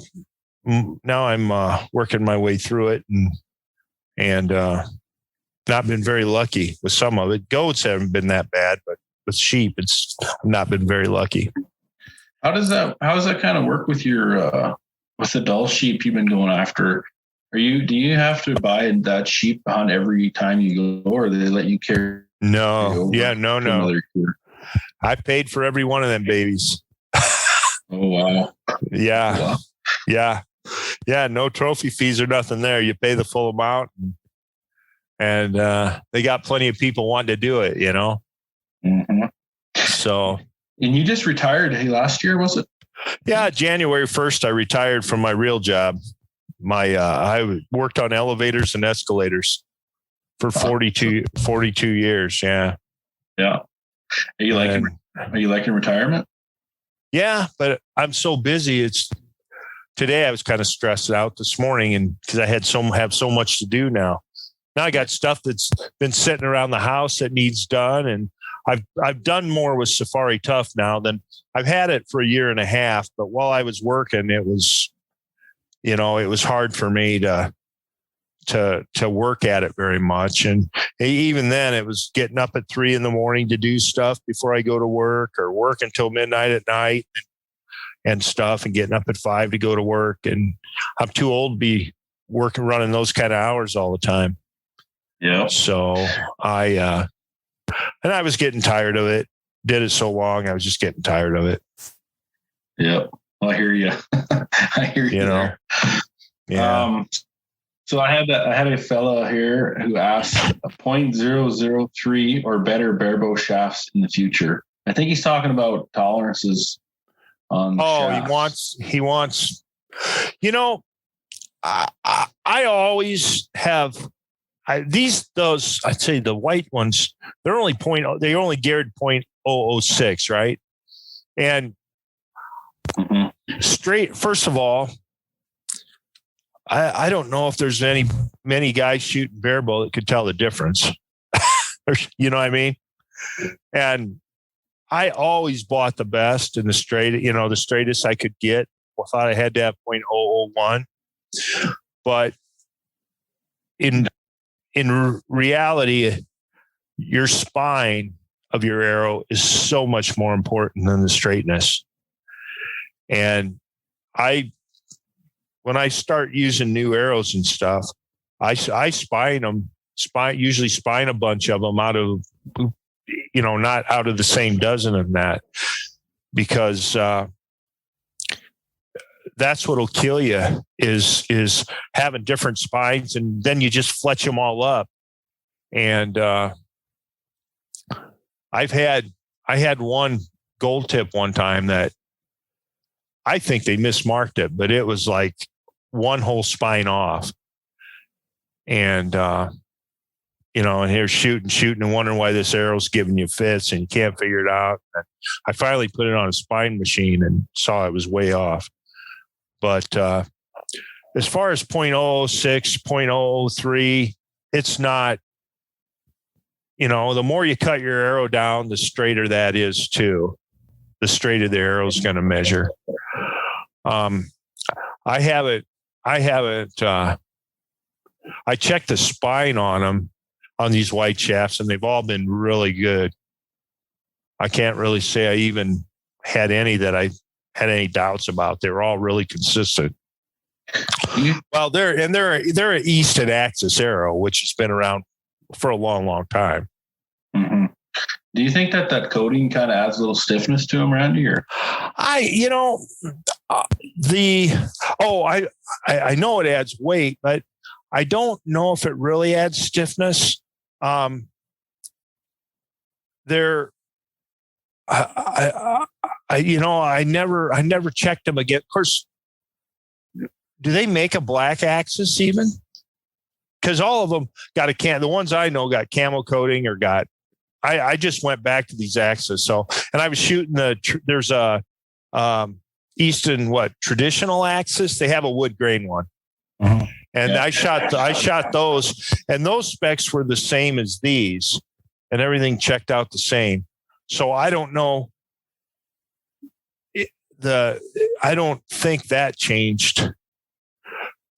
I'm working my way through it and not been very lucky with some of it. Goats haven't been that bad, but with sheep, I've not been very lucky. How does that kind of work with your with the Dall sheep you've been going after? Do you have to buy that sheep hunt every time you go, or do they let you carry? No. Yeah, no. I paid for every one of them babies. Oh wow. Yeah. Wow. Yeah. Yeah. No trophy fees or nothing there. You pay the full amount, and they got plenty of people wanting to do it, Mm-hmm. So. And you just retired last year, was it? Yeah, January 1st, I retired from my real job. I worked on elevators and escalators for 42 years. Yeah. Yeah. Are you liking retirement? Yeah, but I'm so busy. Today I was kind of stressed out this morning, and because I have so much to do now. Now I got stuff that's been sitting around the house that needs done, and I've done more with Safari Tough now than I've had it for a year and a half. But while I was working, it was hard for me to work at it very much. And even then it was getting up at 3 a.m. to do stuff before I go to work, or work until midnight at night and stuff, and getting up at 5 to go to work. And I'm too old to be running those kind of hours all the time. Yeah. So I was getting tired of it. Did it so long, I was just getting tired of it. Yep. I hear you. I hear you. There. Yeah. So I had a fella here who asked a .003 or better barebow shafts in the future. I think he's talking about tolerances on. Shafts. He wants. I always have. I'd say the white ones, they only geared .006, right? And straight, first of all, I don't know if there's many guys shooting barebow that could tell the difference. You know what I mean? And I always bought the best and the straightest I could get. I thought I had to have .001. But in reality, your spine of your arrow is so much more important than the straightness. And when I start using new arrows and stuff, I usually spine a bunch of them out of, not out of the same dozen of that, because that's what'll kill you is having different spines, and then you just fletch them all up. And I had one gold tip one time that I think they mismarked it, but it was like one whole spine off. And and here shooting and wondering why this arrow's giving you fits and you can't figure it out. And I finally put it on a spine machine and saw it was way off. But as far as .006, .003, it's not, the more you cut your arrow down, the straighter that is too. The straighter the arrow is going to measure. I checked the spine on them, on these white shafts, and they've all been really good. I can't really say I even had any that I had any doubts about. They were all really consistent. Well, they're an Easton Axis arrow, which has been around for a long, long time. Mm-hmm. Do you think that coating kind of adds a little stiffness to them, Randy? Or I know it adds weight, but I don't know if it really adds stiffness. I never checked them again. Of course, do they make a black Axis even? Because all of them got the ones I know got camo coating or got. I just went back to these Axis. So, and I was shooting there's a Easton traditional Axis. They have a wood grain one. Mm-hmm. And I shot those, and those specs were the same as these, and everything checked out the same. So I don't know. I don't think that changed.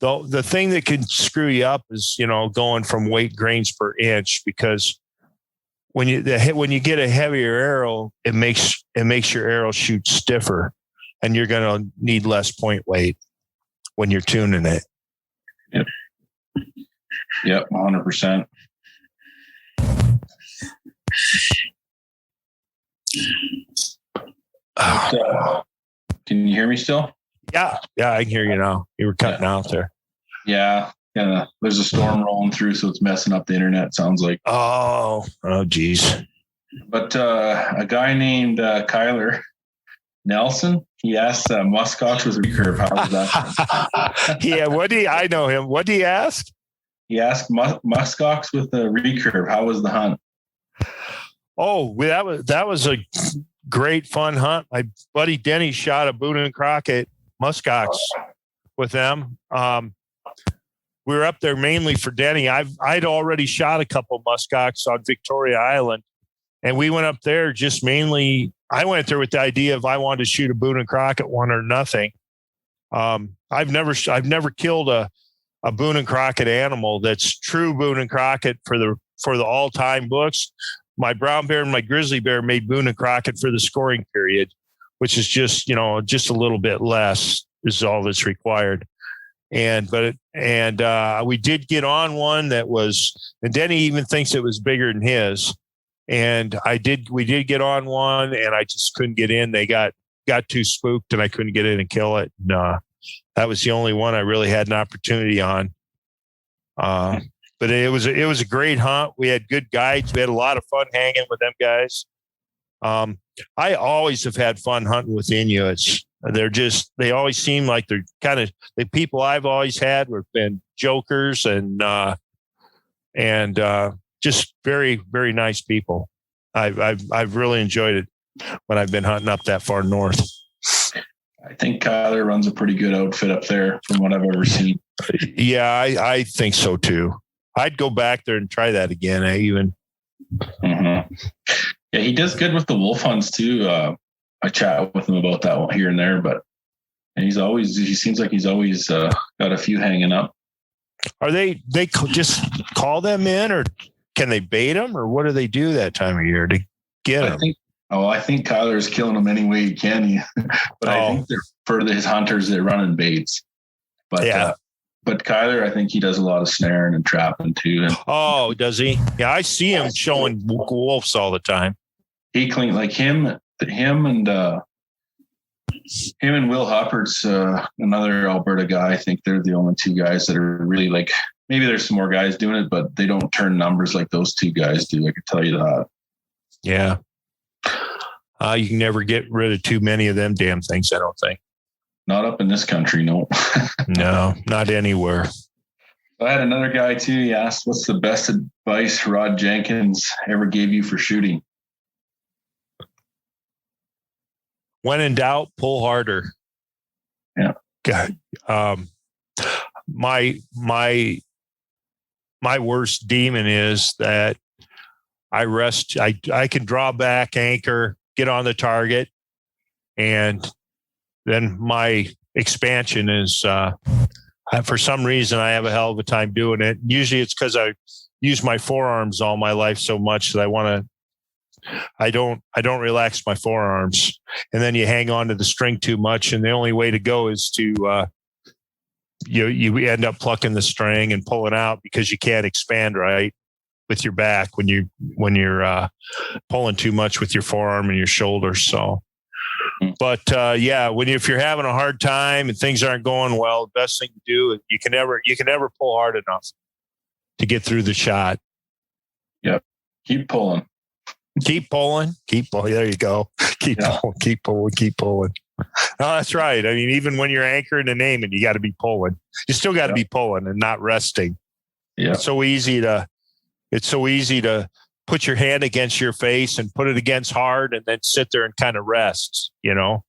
The thing that can screw you up is going from weight grains per inch, because when you get a heavier arrow, it makes your arrow shoot stiffer, and you're going to need less point weight when you're tuning it. Yep, 100%. Can you hear me still? Yeah, I can hear you now. You were cutting out there. Yeah. There's a storm rolling through, so it's messing up the internet, sounds like. Oh, geez. But a guy named Kyler Nelson, he asked muskox with recurve. How was that? Yeah, I know him. What did he ask? He asked muskox with the recurve. How was the hunt? Oh, that was a great fun hunt. My buddy Denny shot a Boone and Crockett muskox with them. We were up there mainly for Denny. I'd already shot a couple muskox on Victoria Island, and we went up there just mainly. I went there with the idea of I wanted to shoot a Boone and Crockett one or nothing. I've never killed a Boone and Crockett animal that's true Boone and Crockett for the all time books. My brown bear and my grizzly bear made Boone and Crockett for the scoring period, which is just a little bit less is all that's required. We did get on one that was, and Denny even thinks it was bigger than his. And we did get on one, and I just couldn't get in. They got too spooked, and I couldn't get in and kill it. And, that was the only one I really had an opportunity on. But it was a great hunt. We had good guides. We had a lot of fun hanging with them guys. I always have had fun hunting with Inuits. They always seem like they're kind of the people I've always had have been jokers and just very, very nice people. I've really enjoyed it when I've been hunting up that far north. I think Kyler runs a pretty good outfit up there from what I've ever seen. Yeah, I think so too. I'd go back there and try that again. Mm-hmm. Yeah, he does good with the wolf hunts too. I chat with him about that one here and there, but he seems like he's always got a few hanging up. Are they just call them in, or can they bait them, or what do they do that time of year to get them? I think Kyler's killing them any way he can. But I think they're for his hunters that run in baits. But yeah. But Kyler, I think he does a lot of snaring and trapping too. And, does he? Yeah, I see him showing wolves all the time. He clean like him and Will Huppard's another Alberta guy. I think they're the only two guys that are really like. Maybe there's some more guys doing it, but they don't turn numbers like those two guys do. I can tell you that. Yeah. You can never get rid of too many of them damn things, I don't think. Not up in this country, no. No, not anywhere. I had another guy too. He asked, what's the best advice Rod Jenkins ever gave you for shooting? When in doubt, pull harder. Yeah. God. My worst demon is that I rest. I can draw back, anchor, get on the target, and then my expansion is for some reason I have a hell of a time doing it. Usually it's because I use my forearms all my life so much that I don't relax my forearms, and then you hang on to the string too much, and the only way to go is to you end up plucking the string and pulling out because you can't expand right with your back when you're pulling too much with your forearm and your shoulder. So, but if you're having a hard time and things aren't going well, the best thing to do is you can never pull hard enough to get through the shot. Yep. Keep pulling. There you go. Keep pulling. No, that's right. I mean, even when you're anchoring and aiming, you got to be pulling. You still got to be pulling and not resting. Yeah. It's so easy to put your hand against your face and put it against hard and then sit there and kind of rest, and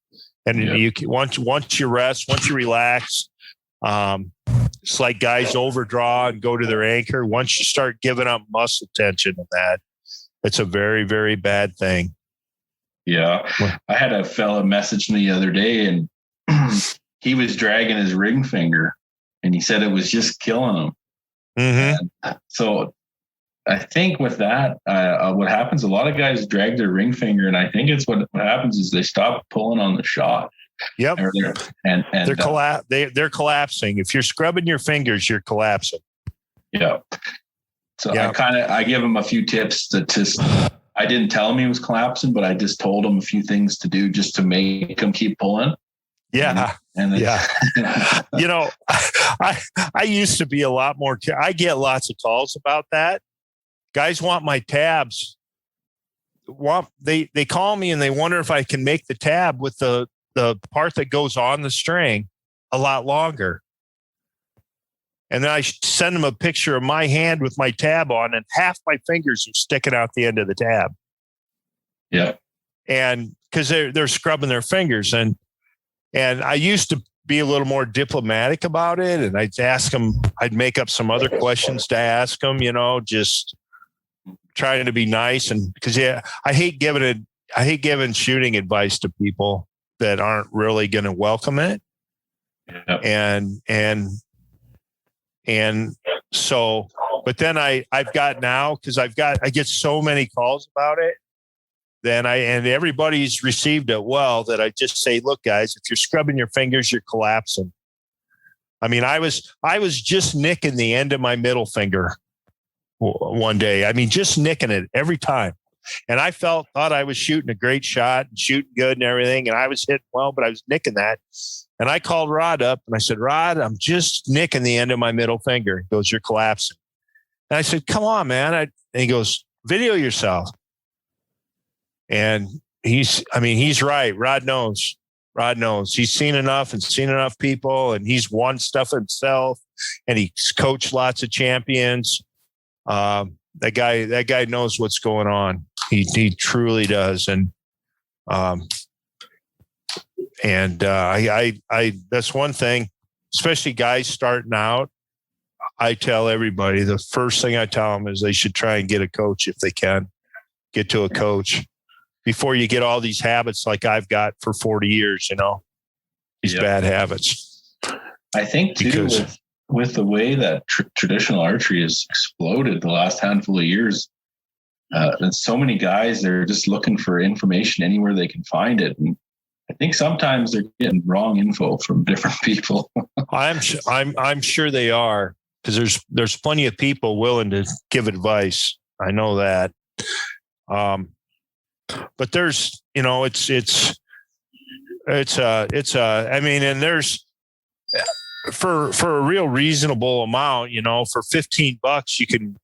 you once you rest, once you relax, it's like guys overdraw and go to their anchor. Once you start giving up muscle tension and that, it's a very, very bad thing. Yeah. I had a fella message me the other day, and he was dragging his ring finger, and he said it was just killing him. Mm-hmm. So I think with that, what happens, a lot of guys drag their ring finger, and I think it's what happens is they stop pulling on the shot. Yep. And they're collapsing. If you're scrubbing your fingers, you're collapsing. Yeah. So I give him a few tips that I didn't tell him he was collapsing, but I just told him a few things to do just to make him keep pulling. Yeah. I used to be a lot more. I get lots of calls about that. Guys want my tabs. They call me and they wonder if I can make the tab with the part that goes on the string a lot longer. And then I send them a picture of my hand with my tab on, and half my fingers are sticking out the end of the tab. Yeah. And because they're scrubbing their fingers. And I used to be a little more diplomatic about it. And I'd ask them, I'd make up some other questions to ask them, just trying to be nice. And because, I hate giving shooting advice to people that aren't really going to welcome it. Yeah. And so, but then I've got now, because I get so many calls about it, and everybody's received it well, that I just say, look, guys, if you're scrubbing your fingers, you're collapsing. I mean, I was just nicking the end of my middle finger one day. I mean, just nicking it every time. And I thought I was shooting a great shot and shooting good and everything. And I was hitting well, but I was nicking that. And I called Rod up and I said, Rod, I'm just nicking the end of my middle finger. He goes, you're collapsing. And I said, come on, man. And he goes, video yourself. And he's right. Rod knows. He's seen enough and seen enough people, and he's won stuff himself, and he's coached lots of champions. That guy knows what's going on. He truly does. And I that's one thing, especially guys starting out. I tell everybody, the first thing I tell them is they should try and get a coach if they can. Get to a coach before you get all these habits like I've got for 40 years, these bad habits. I think too, with the way that traditional archery has exploded the last handful of years, and so many guys, they're just looking for information anywhere they can find it. And I think sometimes they're getting wrong info from different people. I'm sure they are, because there's plenty of people willing to give advice. I know that. But there's, I mean, and there's for a real reasonable amount, for $15,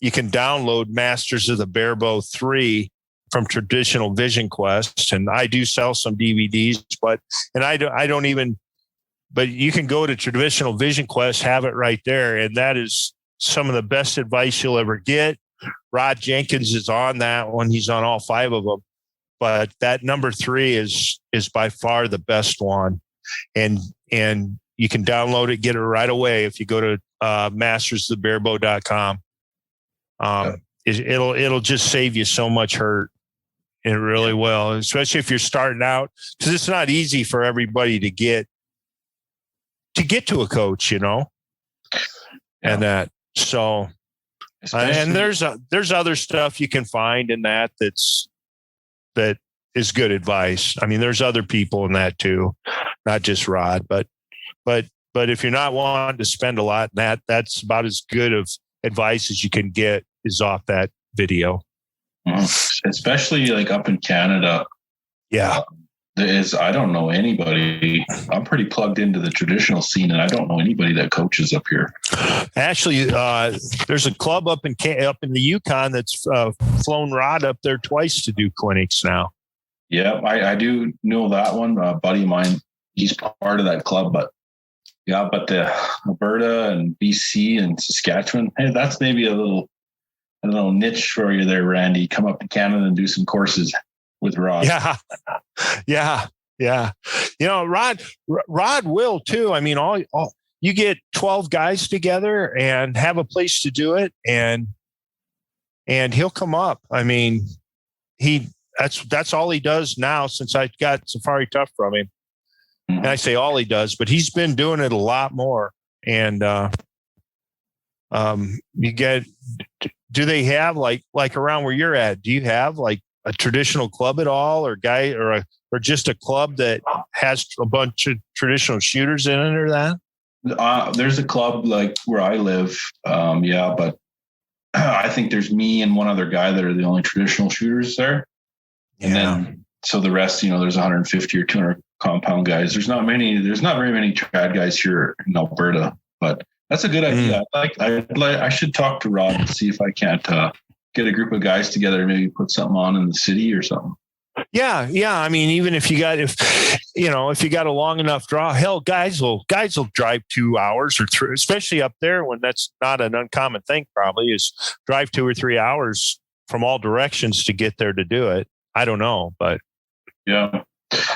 you can download Masters of the Barebow 3 from Traditional Vision Quest. And I do sell some DVDs, but you can go to Traditional Vision Quest, have it right there. And that is some of the best advice you'll ever get. Rod Jenkins is on that one. He's on all 5 of them, but that number 3 is by far the best one. And you can download it, get it right away. If you go to mastersofthebarebow.com, it'll just save you so much hurt. It really will, especially if you're starting out, because it's not easy for everybody to get to a coach, and that. So, and there's other stuff you can find in that is good advice. I mean, there's other people in that too, not just Rod, but if you're not wanting to spend a lot in that's about as good of advice as you can get is off that video. Especially like up in Canada. Yeah. I don't know anybody. I'm pretty plugged into the traditional scene, and I don't know anybody that coaches up here. Actually, there's a club up in the Yukon that's flown Rod up there twice to do clinics now. Yeah, I do know that one. A buddy of mine, he's part of that club, but the Alberta and BC and Saskatchewan, hey, that's maybe a little, I don't know, niche for you there, Randy. Come up to Canada and do some courses with Rod. Yeah. Rod will too. I mean, all you get 12 guys together and have a place to do it, and he'll come up. I mean, that's all he does now since I got Safari Tough from him. Mm-hmm. And I say all he does, but he's been doing it a lot more. And do they have like around where you're at? Do you have like a traditional club at all, or just a club that has a bunch of traditional shooters in it, or that? There's a club like where I live. But I think there's me and one other guy that are the only traditional shooters there. And then, so the rest, there's 150 or 200 compound guys. There's not very many trad guys here in Alberta, but that's a good idea. I should talk to Rod and see if I can't, get a group of guys together and maybe put something on in the city or something. Yeah. I mean, even if you got a long enough draw, hell, guys will drive 2 hours or 3, especially up there when that's not an uncommon thing. Probably is drive 2 or 3 hours from all directions to get there to do it. I don't know, but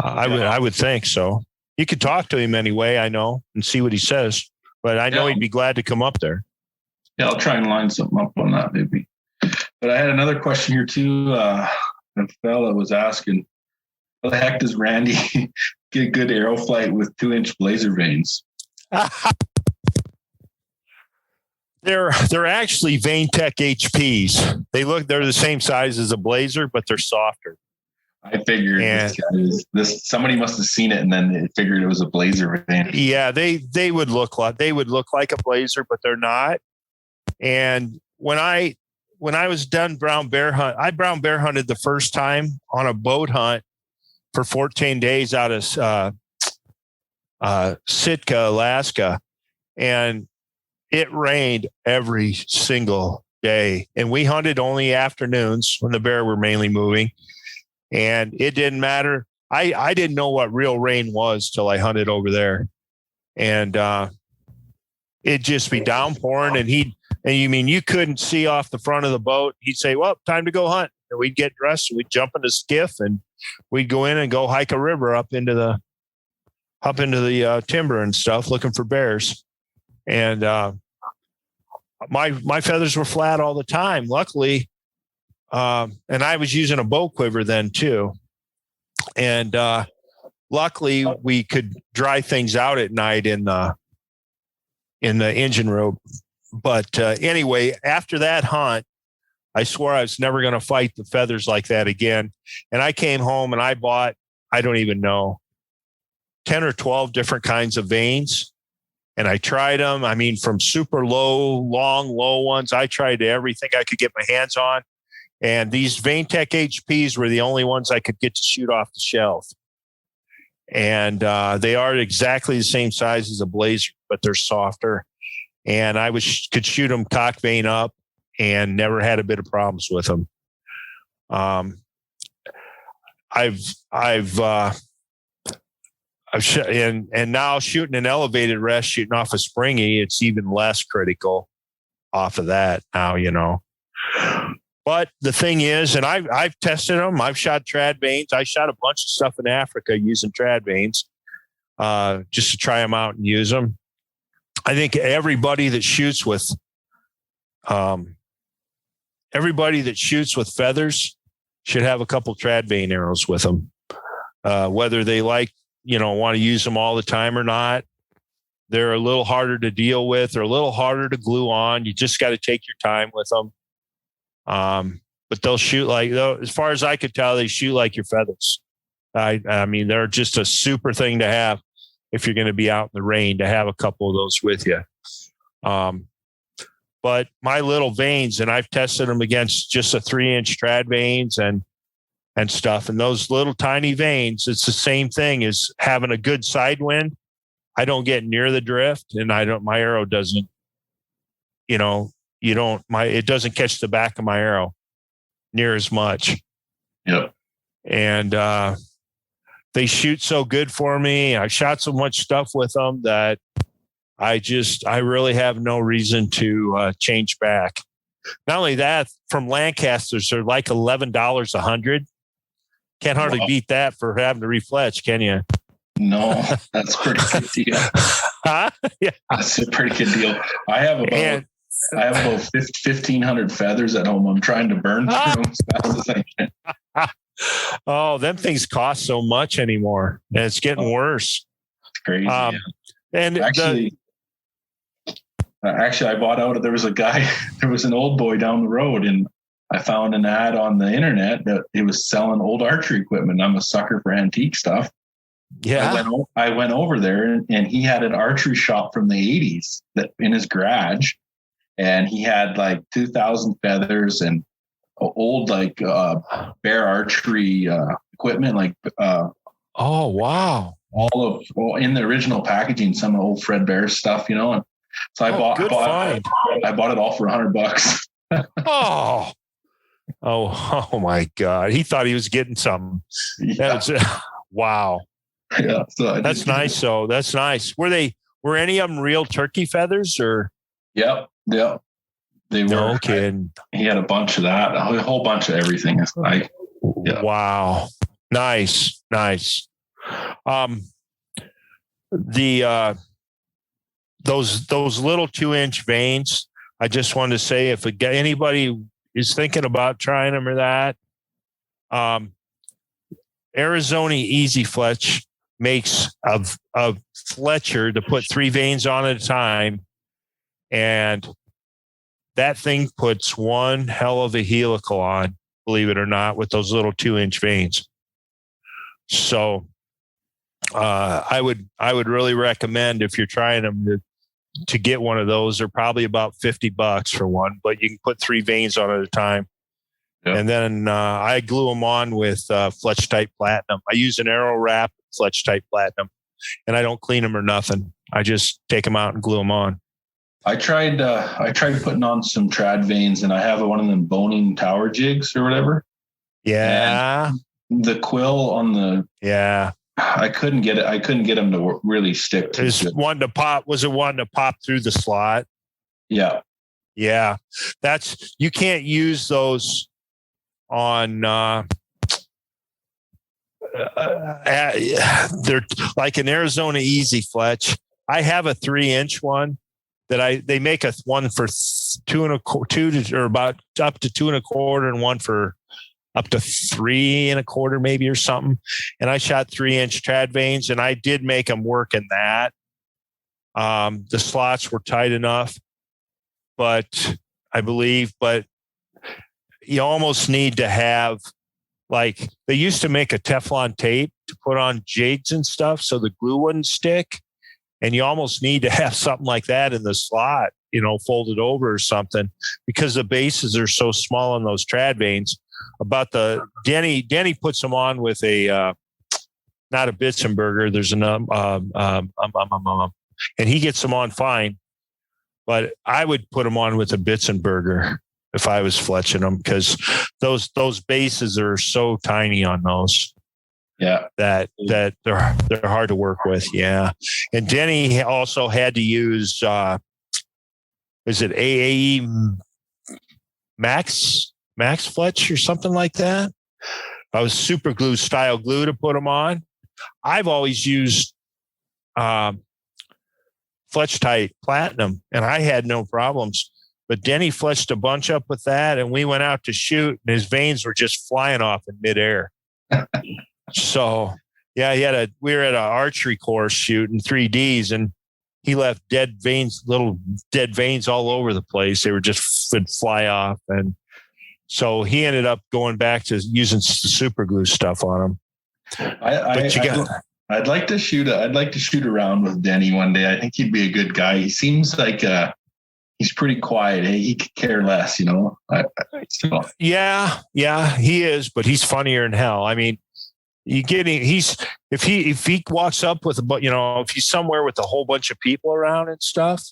I would think so. You could talk to him anyway, I know, and see what he says. But I know he'd be glad to come up there. Yeah, I'll try and line something up on that maybe. But I had another question here too. A fella was asking, how the heck does Randy get good arrow flight with 2-inch blazer vanes? They're actually VaneTech HPs. They're the same size as a blazer, but they're softer. I figured somebody must have seen it and then they figured it was a blazer van. Yeah, they would look like a blazer, but they're not. And when I was done brown bear hunt, I brown bear hunted the first time on a boat hunt for 14 days out of Sitka, Alaska, and it rained every single day. And we hunted only afternoons when the bear were mainly moving. And it didn't matter. I didn't know what real rain was till I hunted over there. And it'd just be downpouring. And you couldn't see off the front of the boat. He'd say, well, time to go hunt. And we'd get dressed and we'd jump in the skiff and we'd go in and go hike a river up into the timber and stuff, looking for bears. And my feathers were flat all the time. Luckily, and I was using a bow quiver then too. And luckily we could dry things out at night in the engine room. But anyway, after that hunt, I swore I was never going to fight the feathers like that again. And I came home and I bought, I don't even know, 10 or 12 different kinds of vanes. And I tried them. I mean, from super low, long, low ones, I tried everything I could get my hands on. And these VaneTech HPs were the only ones I could get to shoot off the shelf. And they are exactly the same size as a blazer, but they're softer. And I could shoot them cock vane up and never had a bit of problems with them. And now shooting an elevated rest, shooting off a springy, it's even less critical off of that now, you know. But the thing is, and I've tested them. I've shot trad vanes. I shot a bunch of stuff in Africa using trad vanes just to try them out and use them. I think everybody that shoots with feathers should have a couple trad vane arrows with them, whether they want to use them all the time or not. They're a little harder to deal with. They're a little harder to glue on. You just got to take your time with them. But they'll shoot as far as I could tell, they shoot like your feathers. I mean, they're just a super thing to have if you're going to be out in the rain, to have a couple of those with you. But my little vanes, and I've tested them against just a 3-inch trad vanes and stuff. And those little tiny vanes, it's the same thing as having a good side wind. I don't get near the drift, and my arrow doesn't, it doesn't catch the back of my arrow near as much. Yep. And they shoot so good for me. I shot so much stuff with them that I really have no reason to change back. Not only that, from Lancasters, they're like $11 100. Can't hardly beat that for having to refletch, can you? No, that's a pretty good deal. Huh? Yeah. That's a pretty good deal. I have about 1,500 feathers at home. I'm trying to burn through them as fast as I can. Oh, them things cost so much anymore, and it's getting worse. It's crazy. Yeah. And actually, I bought out. There was an old boy down the road, and I found an ad on the internet that he was selling old archery equipment. I'm a sucker for antique stuff. Yeah. I went over there, and he had an archery shop from the 80s that in his garage, and he had like 2,000 feathers and old bear archery equipment, oh wow, all in the original packaging, some old Fred Bear stuff, and so I bought it all for $100. oh my God, he thought he was getting something. Yeah. Wow. Yeah, so that's nice. So that's nice. Were any of them real turkey feathers or? Yep. They were. No kidding. He had a bunch of that, a whole bunch of everything. Wow. Nice. Those little 2-inch vanes, I just wanted to say, if anybody is thinking about trying them or that, Arizona Easy Fletch makes a Fletcher to put 3 vanes on at a time, and that thing puts one hell of a helical on, believe it or not, with those little 2-inch vanes. So I would really recommend, if you're trying them, to get one of those. They're probably about $50 for one, but you can put 3 vanes on at a time. Yep. And then I glue them on with Fletch Type Platinum. I use an Aero Wrap Fletch Type Platinum, and I don't clean them or nothing. I just take them out and glue them on. I tried putting on some trad vanes, and I have one of them boning tower jigs or whatever. Yeah. And the quill on the I couldn't get it. I couldn't get them to really stick to it. One to pop. Was it one to pop through the slot? Yeah. Yeah. You can't use those on they're like an Arizona Easy Fletch. I have a 3-inch one that they make a one for 2 1/4, or about up to 2 1/4, and one for up to 3 1/4 maybe, or something. And I shot 3-inch trad vanes, and I did make them work in that. The slots were tight enough, but you almost need to have, like, they used to make a Teflon tape to put on jigs and stuff so the glue wouldn't stick. And you almost need to have something like that in the slot, folded over or something, because the bases are so small on those trad vanes. Denny puts them on with a, not a Bitzenberger. There's and he gets them on fine, but I would put them on with a Bitzenberger if I was fletching them, because those bases are so tiny on those. Yeah, that they're hard to work with. Yeah, and Denny also had to use is it AAE Max Fletch or something like that? I was super glue style glue to put them on. I've always used Fletch Type Platinum, and I had no problems. But Denny fletched a bunch up with that, and we went out to shoot, and his vanes were just flying off in midair. So, yeah, we were at an archery course shooting 3Ds, and he left little dead veins all over the place. They would fly off. And so he ended up going back to using the super glue stuff on them. I'd like to shoot around with Denny one day. I think he'd be a good guy. He seems like he's pretty quiet. Hey, he could care less, Yeah, he is, but he's funnier than hell. I mean, if he walks up with if he's somewhere with a whole bunch of people around and stuff,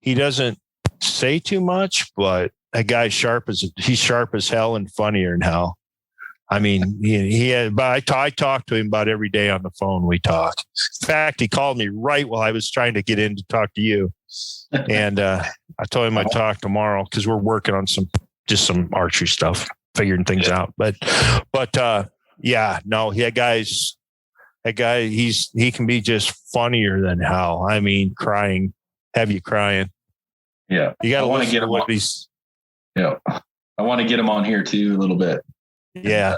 he doesn't say too much, but that guy's sharp as hell and funnier than hell. I mean, I talk to him about every day on the phone. We talk. In fact, he called me right while I was trying to get in to talk to you. And I told him I'd talk tomorrow, because we're working on some archery stuff, figuring things out. But yeah, no, that guy, he can be just funnier than hell. I mean, have you crying. Yeah. You got to want to get him on. Yeah. I want to get him on here too, a little bit. Yeah.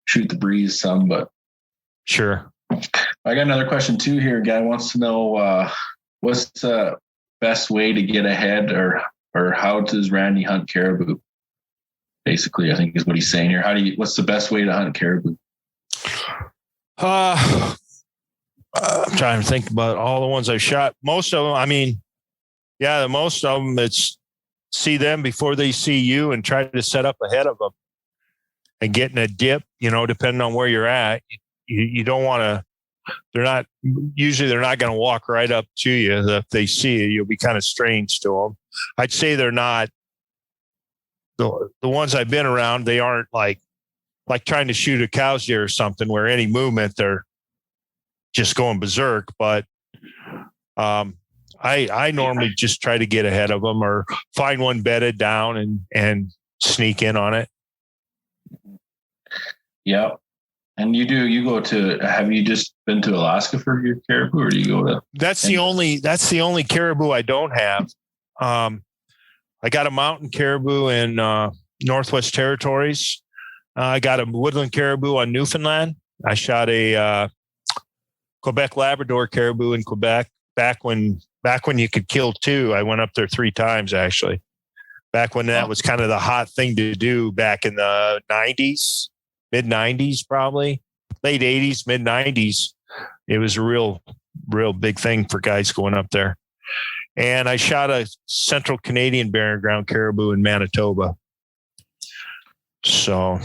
Shoot the breeze some, but sure. I got another question too here. A guy wants to know, what's the best way to get ahead, or how does Randy hunt caribou? Basically, I think is what he's saying here. What's the best way to hunt caribou? I'm trying to think about all the ones I've shot. Most of them, most of them, it's see them before they see you and try to set up ahead of them and get in a dip, depending on where you're at. You don't want to, they're not going to walk right up to you. If they see you, you'll be kind of strange to them. I'd say they're not, the ones I've been around, they aren't like trying to shoot a cow's ear or something where any movement, they're just going berserk. But I normally just try to get ahead of them, or find one bedded down and sneak in on it. Yeah. And have you just been to Alaska for your caribou, or do you go to? That's the only caribou I don't have. I got a mountain caribou in Northwest Territories. I got a woodland caribou on Newfoundland. I shot a Quebec Labrador caribou in Quebec back when you could kill 2. I went up there 3 times, actually. Back when that was kind of the hot thing to do back in the 90s. mid 90s, probably late 80s, mid 90s. It was a real big thing for guys going up there. And I shot a Central Canadian Barren Ground caribou in Manitoba. So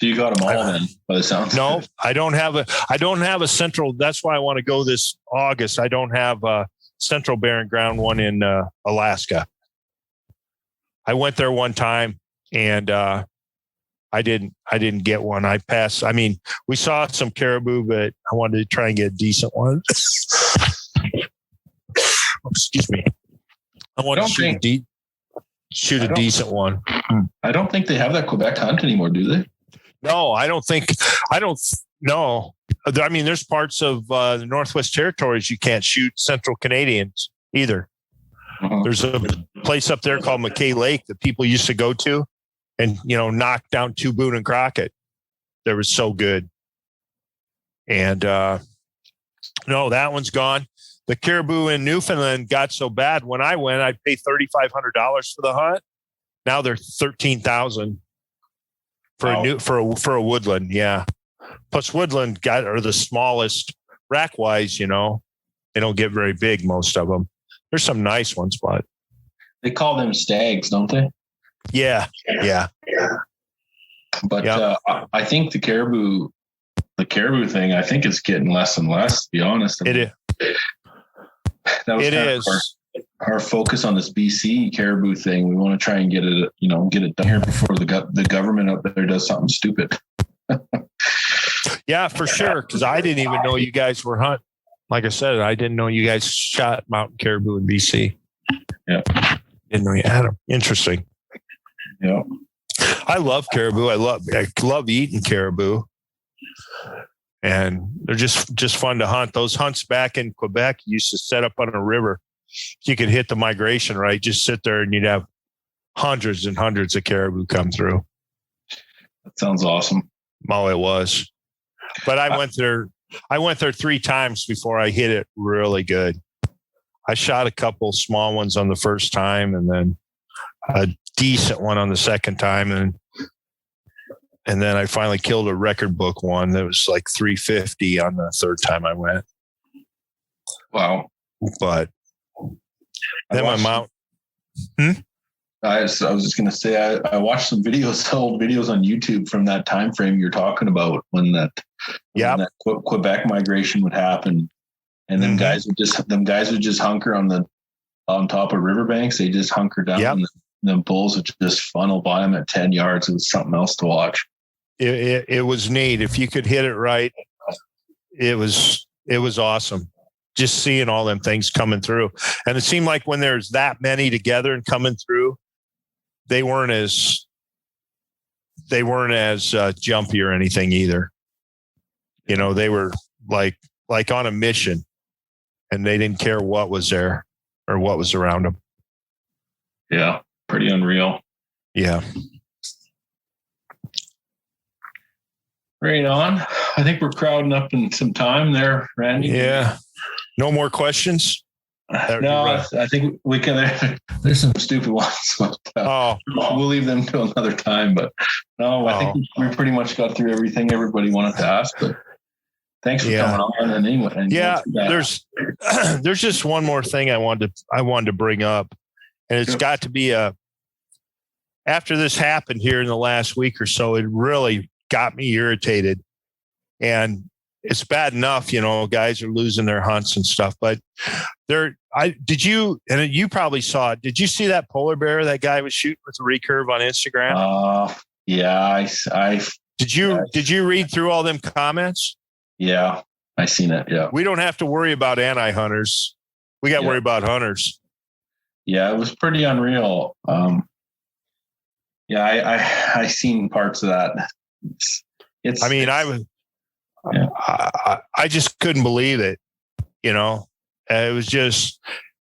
you got them all then, by the sounds. No, I don't have a central. That's why I want to go this August. I don't have a Central Barren Ground one in Alaska. I went there one time and I didn't get one. I passed. I mean, we saw some caribou, but I wanted to try and get a decent one. Excuse me. I want to shoot a decent one. I don't think they have that Quebec hunt anymore, do they? No, I don't know. I mean, there's parts of the Northwest Territories you can't shoot Central Canadians either. Uh-huh. There's a place up there called McKay Lake that people used to go to and, knock down 2 Boone and Crockett. They were so good. And no, that one's gone. The caribou in Newfoundland got so bad. When I went, I'd pay $3,500 for the hunt. Now they're $13,000 for a woodland. Yeah. Plus woodland are the smallest rack wise, they don't get very big. Most of them. There's some nice ones, but they call them stags, don't they? Yeah. But I think the caribou thing, I think it's getting less and less, to be honest. It is. That was our focus on this BC caribou thing. We want to try and get it done here before the government up there does something stupid. Yeah, for sure. Because I didn't even know you guys were hunting. Like I said, I didn't know you guys shot mountain caribou in BC. Yeah, didn't know you had them. Interesting. Yeah, I love caribou. I love eating caribou. And they're just fun to hunt. Those hunts back in Quebec used to set up on a river. You could hit the migration right, just sit there and you'd have hundreds and hundreds of caribou come through. That sounds awesome. Oh, it was. But I went there 3 times before I hit it really good. I shot a couple small ones on the first time and then a decent one on the second time. And then I finally killed a record book one that was like 350 on the third time I went. Wow. But then my mount. I was just going to say, I watched some old videos on YouTube from that time frame you're talking about when that Quebec migration would happen. And then guys would just hunker on top of riverbanks. They just hunker down and the bulls would just funnel by them at 10 yards. It was something else to watch. It was neat. If you could hit it right, it was awesome. Just seeing all them things coming through. And it seemed like when there's that many together and coming through, they weren't as jumpy or anything either. They were like on a mission and they didn't care what was there or what was around them. Yeah. Pretty unreal. Yeah. Right on. I think we're crowding up in some time there, Randy. Yeah. No more questions? No, I think we can. There's some stupid ones, but we'll leave them till another time. But no, I think we pretty much got through everything everybody wanted to ask. But thanks for coming on. And anyway, there's just one more thing I wanted to bring up, and it's got to be after this happened here in the last week or so, it really got me irritated. And it's bad enough, guys are losing their hunts and stuff, but you probably saw it. Did you see that polar bear that guy was shooting with a recurve on Instagram? Yeah. Did you read through all them comments? Yeah, I seen it. Yeah. We don't have to worry about anti-hunters. We got to worry about hunters. Yeah, it was pretty unreal. I seen parts of that. I just couldn't believe it. It was just,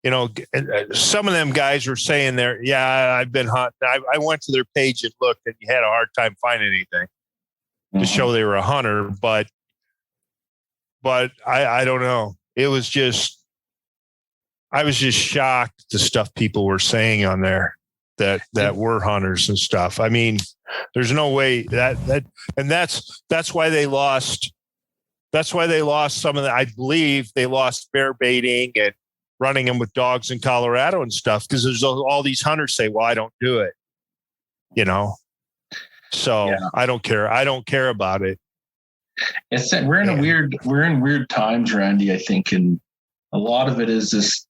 some of them guys were saying there, I've been hunting. I went to their page and looked and you had a hard time finding anything to show they were a hunter, but I don't know. It was just, I was just shocked the stuff people were saying on there. that were hunters and stuff. I mean, there's no way and that's why they lost. That's why they lost some of the, I believe they lost bear baiting and running them with dogs in Colorado and stuff. Cause there's all these hunters say, well, I don't do it, So yeah. I don't care. I don't care about it. We're in weird times, Randy, I think. And a lot of it is this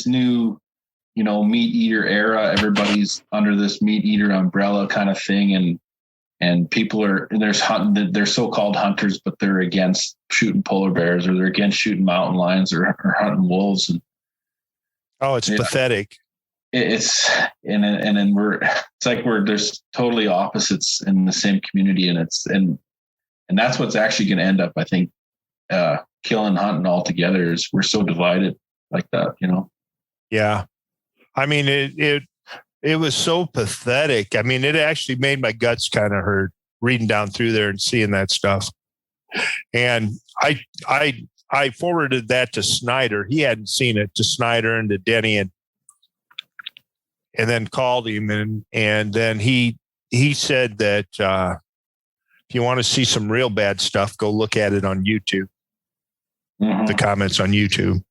new, meat eater era. Everybody's under this meat eater umbrella kind of thing. And people they're so-called hunters, but they're against shooting polar bears, or they're against shooting mountain lions, or hunting wolves. And it's pathetic. It's like there's totally opposites in the same community, and that's what's actually going to end up, I think, killing hunting altogether. Is we're so divided like that, Yeah, I mean it was so pathetic. I mean, it actually made my guts kind of hurt reading down through there and seeing that stuff. And I forwarded that to Snyder. He hadn't seen it, to Snyder and to Denny, and then called him. And then he said that if you want to see some real bad stuff, go look at it on YouTube. Mm-hmm. The comments on YouTube.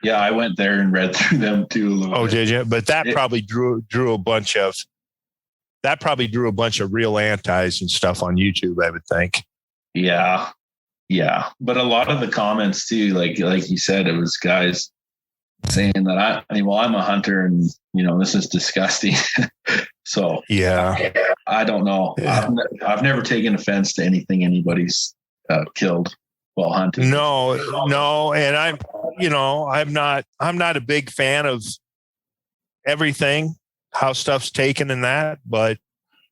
Yeah, I went there and read through them too a little bit. Did you? But that probably drew a bunch of real antis and stuff on YouTube, I would think. Yeah. Yeah. But a lot of the comments too, like you said, it was guys saying that I'm a hunter and this is disgusting. So yeah, I don't know. Yeah. I've never taken offense to anything anybody's killed while hunting. No. And I'm not a big fan of everything, how stuff's taken in that, but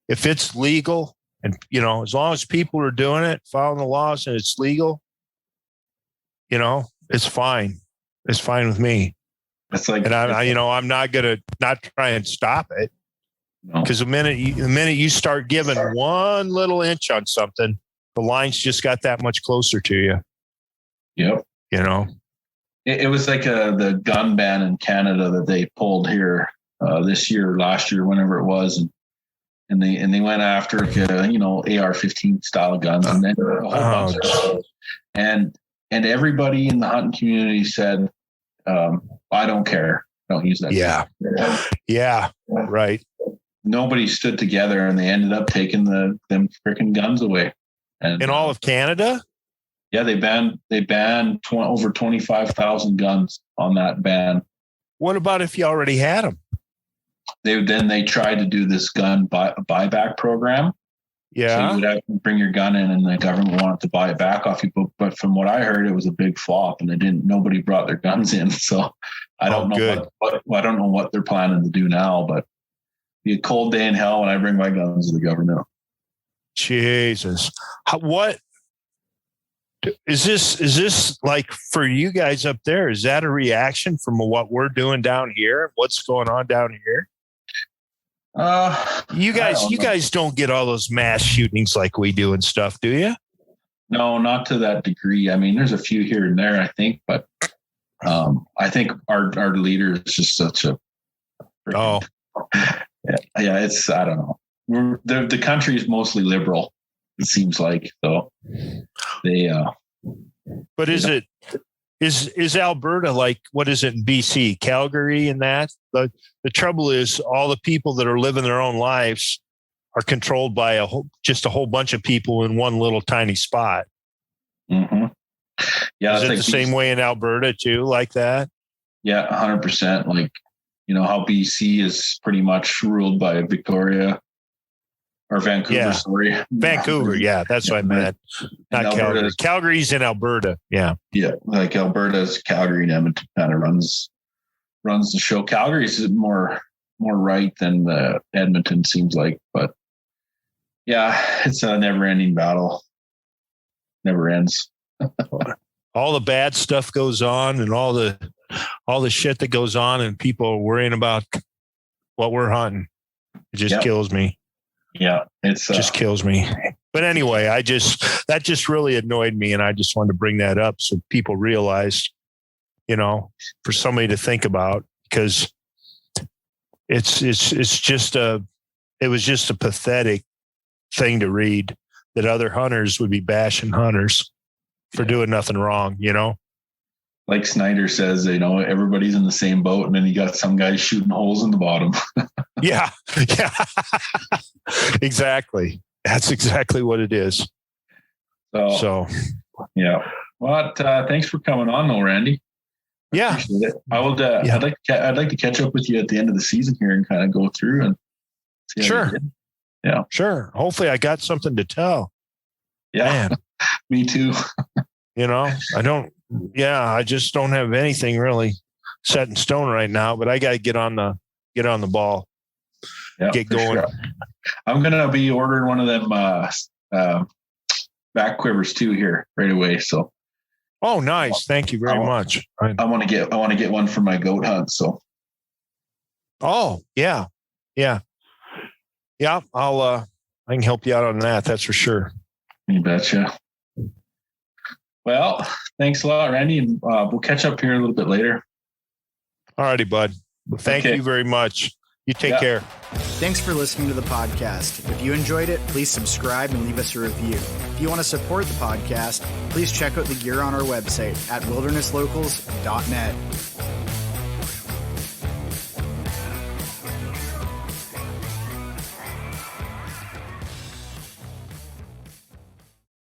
if it's legal and, as long as people are doing it, following the laws, and it's legal, it's fine. It's fine with me. It's like, and I'm not going to try and stop it. Because the minute you start giving one little inch on something, the line's just got that much closer to you. Yep. It was like the gun ban in Canada that they pulled here this year, last year, whenever it was, and they went after AR-15 style guns, and then a whole bunch of and everybody in the hunting community said, "I don't care, don't use that." Yeah, right. Nobody stood together, and they ended up taking them freaking guns away. And in all of Canada. Yeah, they banned over 25,000 guns on that ban. What about if you already had them? They tried to do this gun buyback program. Yeah, so you would have to bring your gun in, and the government wanted to buy it back off you. But from what I heard, it was a big flop, and nobody brought their guns in. So I don't know. I don't know what they're planning to do now. But it'd be a cold day in hell when I bring my guns to the government. Jesus, what? Is this like for you guys up there? Is that a reaction from what we're doing down here? What's going on down here? You guys don't get all those mass shootings like we do and stuff, do you? No, not to that degree. I mean, there's a few here and there, I think, but I think our leader is just such a. Yeah, it's, I don't know. The country is mostly liberal. It seems like, so they but is Alberta like, what is it in BC, Calgary, and that the trouble is all the people that are living their own lives are controlled by just a whole bunch of people in one little tiny spot. Mm-hmm. Yeah, is it the same way in Alberta too, like that? Yeah, 100%. Like, how BC is pretty much ruled by Victoria. Or Vancouver, sorry. Vancouver, yeah, that's what I meant. Not Calgary. Calgary's in Alberta, yeah. Yeah, like Alberta's Calgary and Edmonton kind of runs the show. Calgary's more right than Edmonton seems like, but yeah, it's a never-ending battle. Never ends. All the bad stuff goes on, and all the shit that goes on, and people are worrying about what we're hunting. It just kills me. Yeah, it's just kills me. But anyway, that just really annoyed me, and I just wanted to bring that up so people realize, for somebody to think about, because It was just a pathetic thing to read that other hunters would be bashing hunters for doing nothing wrong, Like Snyder says, everybody's in the same boat, and then you got some guys shooting holes in the bottom. Yeah. Exactly. That's exactly what it is. So yeah. Well, thanks for coming on, though, Randy. Yeah. I would. I'd like to catch up with you at the end of the season here and kind of go through and see how you did. Yeah. Sure. Hopefully, I got something to tell. Yeah. Me too. I just don't have anything really set in stone right now, but I got to get on the ball. Yeah, get going. Sure. I'm going to be ordering one of them back quivers too here right away. So. Oh, nice. Thank you very much. I want to get one for my goat hunt. So. Oh, yeah. Yeah. Yeah. I can help you out on that. That's for sure. You betcha. Well, thanks a lot, Randy. And we'll catch up here a little bit later. All righty, bud. Well, thank you very much. You take care. Thanks for listening to the podcast. If you enjoyed it, please subscribe and leave us a review. If you want to support the podcast, please check out the gear on our website at wildernesslocals.net.